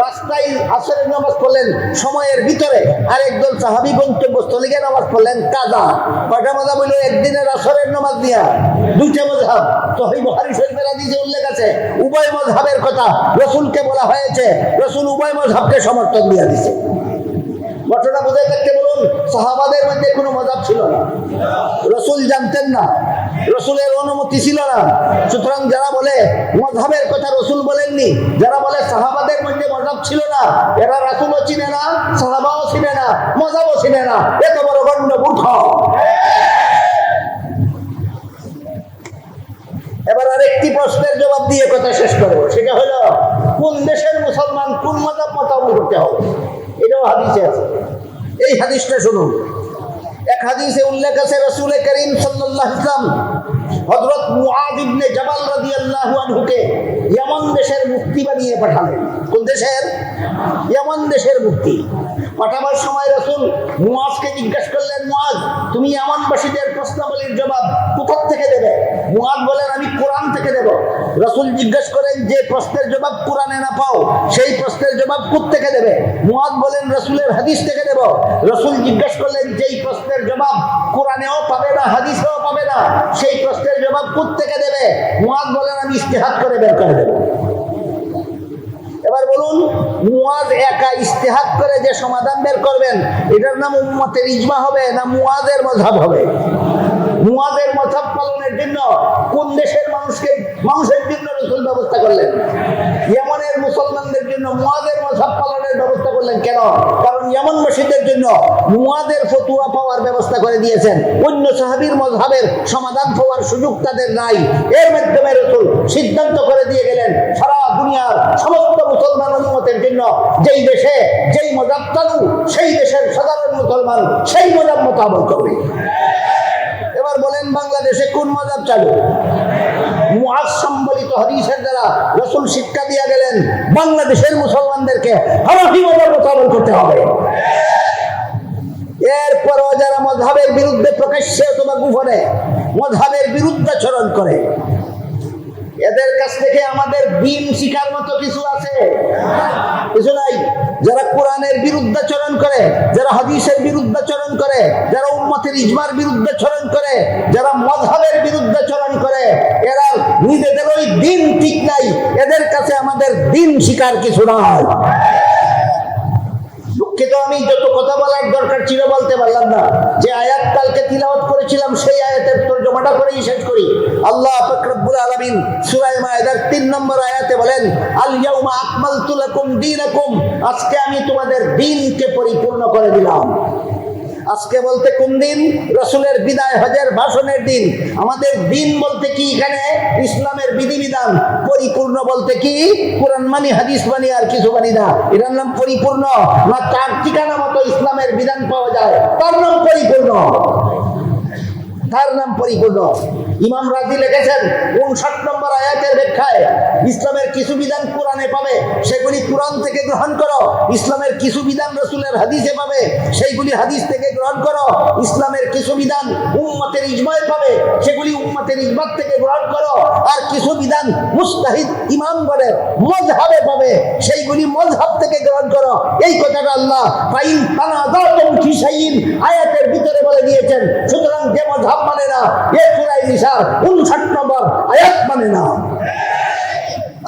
Speaker 1: রাস্তায় আসরের নামাজ পড়লেন সময়ের ভিতরে, আর একদল সাহাবী গন্তব্যস্থলে গিয়ে নামাজ পড়লেন কাজা। কয়টা মাযহাব হইল? একদিনের আসরের নামাজ নিয়ে দুইটা মাযহাব। সহিহ বুখারী শরীফের হাদিসে উল্লেখ আছে, উভয় মাযহাবের কথা রাসূলকে বলা হয়েছে, রাসূল উভয় মাযহাবকে সমর্থন দিয়ে দিয়েছে। ঘটনা বুঝে থাকতে বলুন, সাহাবাদের মধ্যে কোনো মাযহাব ছিল না, রাসূল জানতেন না, রাসূলের অনুমতি ছিল না। সুতরাং যারা বলে মাযহাবের কথা রাসূল বলেননি, যারা বলে সাহাবাদের মধ্যে মাযহাব ছিল না, এরা রাসূলও চিনে না, সাহাবাও চিনে না, মাযহাবও চিনে না, এত বড় গণ্ড মূর্খ। এবার আরেকটি প্রশ্নের জবাব দিয়ে কথা শেষ করবো, সেটা হলো কোন দেশের মুসলমান কোন মাযহাব মতাবলম্বন করতে হবে। এটাও হাদিসে আছে। এই হাদিসটা শুনুন। এক হাদিসে উল্লেখ আছে, রাসূল করিম সাল্লাল্লাহু আলাইহি ওয়াসাল্লাম হযরত মুআয ইবনে জাবাল রাদিয়াল্লাহু আনহুকে ইয়ামান দেশের মুফতি বানিয়ে পাঠালেন। কোন দেশের? ইয়ামান দেশের মুফতি। পাঠাবার সময় রাসূল মুআযকে জিজ্ঞাসা করলেন, মুআয, তুমি ইয়ামানবাসীদের প্রশ্নাবলীর জবাব কোথা থেকে দেবে? মুআয বলেন, আমি কোরআন থেকে দেব। রাসূল জিজ্ঞাসা করেন, যে প্রশ্নের জবাব কোরআনে না পাও সেই প্রশ্নের জবাব কোথা থেকে দেবে? মুআয বলেন, রাসূলের হাদিস থেকে দেব। রাসূল জিজ্ঞাসা করলেন, যেই প্রশ্নের জবাব কোরআনেও পাবে না, হাদিসেও পাবে না, সেই প্রশ্নের জবাব কোথা থেকে দেবে? মুআয বলেন, আমি ইজতিহাদ করে বের করে দেব। এবার বলুন, মুআয একা ইজতিহাদ করে যে সমাধান বের করবেন, এটার নাম উম্মতের ইজমা হবে না মুআযের মাযহাব হবে? মুআযের মাযহাব পালনের জন্য কোন দেশের মানুষের জন্য রাসূল ব্যবস্থা করলেন? ইয়ামানের মুসলমানদের জন্য মুআযের মাযহাব পালনের ব্যবস্থা করলেন। কেন? কারণ ইয়ামানবাসীদের জন্য মুআযের ফতোয়া পাওয়ার ব্যবস্থা করে দিয়েছেন, অন্য সাহাবীর মাযহাবের সমাধান পাওয়ার সুযোগ তাদের নাই। এর মাধ্যমে রাসূল সিদ্ধান্ত করে দিয়ে গেলেন, সারা দুনিয়ার সমস্ত মুসলমান উম্মতের জন্য যেই দেশে যেই মাযহাব চালু, সেই দেশের সাধারণ মুসলমান সেই মাযহাব মোতাবেক করবে। এবার বলেন, বাংলাদেশে কোন মাযহাব চালু? মুআয সম্বলিত হাদিসের দ্বারা রাসূল শিক্ষা দিয়ে গেলেন, বাংলাদেশের মুসলমানদেরকে হানাফি মাযহাব মোতাবেক করতে হবে। এরপরও যারা মাযহাবের বিরুদ্ধে প্রকাশ্যে অথবা গোপনে মাযহাবের বিরুদ্ধাচরণ করে, এদের কাছ থেকে আমাদের দ্বীন শিখার মতো কিছু আছে? কিছু নাই। যারা কোরআনের বিরুদ্ধাচরণ করে, যারা হাদিসের বিরুদ্ধাচরণ করে, যারা উম্মতের ইজমার বিরুদ্ধাচরণ করে, যারা মাযহাবের বিরুদ্ধাচরণ করে, এরা নিজেদেরই দ্বীন ঠিক নাই, এদের কাছে আমাদের দ্বীন শিখার কিছু নাই। দুঃখিত, আমি যত কথা বলার দরকার ছিল বলতে পারলাম না। যে আয়াত কালকে তিলাওয়াত করেছিলাম সেই আয়াতের তরজমাটা করেই শেষ করি। আল্লাহ পাক রব্বুল আলামিন সূরা মায়েদার 3 নম্বর আয়াতে বলেন, আল ইয়াউমা আকমালতু লাকুম দীনাকুম, আজকে আমি তোমাদের দ্বীনকে পরিপূর্ণ করে দিলাম। আজকে বলতে কোন দিন? রসুলের বিদায় হজের ভাষণের দিন। আমাদের দিন বলতে কি? এখানে ইসলামের বিধিবিধান। পরিপূর্ণ বলতে কি? কোরআন মানি, হাদিস মানি, আর কিছু মানি না। এটার নাম পরিপূর্ণ? না তার ঠিকানা মতো ইসলামের বিধান পাওয়া যায়, তার নাম পরিপূর্ণ? তার নাম পরিপূর্ণ। ইমাম রাজি লিখেছেন 59 নম্বর আয়াতের ব্যাখ্যায়, ইসলামের কিছু বিধান কোরআনে পাবে, সেগুলি কোরআন থেকে গ্রহণ করো। ইসলামের কিছু বিধান রাসূলের হাদিসে পাবে, সেইগুলি হাদিস থেকে গ্রহণ করো। ইসলামের কিছু বিধান উম্মতের ইজমায়ে পাবে, সেগুলি উম্মতের ইজমা থেকে গ্রহণ করো। আর কিছু বিধান মুজতাহিদ ইমামগণের মযহাবে পাবে, সেইগুলি মযহাব থেকে গ্রহণ করো। এই কথাটা আল্লাহ ফাইন তানাযাতুম ফি শাইইন আয়াতের ভিতরে বলে দিয়েছেন। সুতরাং যে মযহাব মানে না, এ সূরা নিসার 59 নম্বর আয়াত মানে না।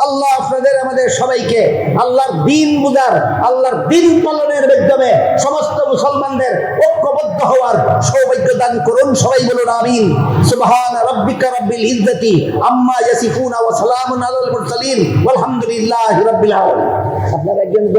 Speaker 1: আল্লাহ আপনাদের আমাদের সবাইকে আল্লাহর দ্বীন বুঝার, আল্লাহর দ্বীন পালনের মাধ্যমে সমস্ত মুসলমানদের ঐক্যবদ্ধ হওয়ার সৌভাগ্য দান করুন। সবাই বলুন আমিন। সুবহান রাব্বিকা রাব্বিল ইজ্জাতি আম্মা ইয়াসিফুন ওয়া সালামুন আলাল মুরসালিন ওয়ালহামদুলিল্লাহি রাব্বিল আলামিন। আপনারা একজন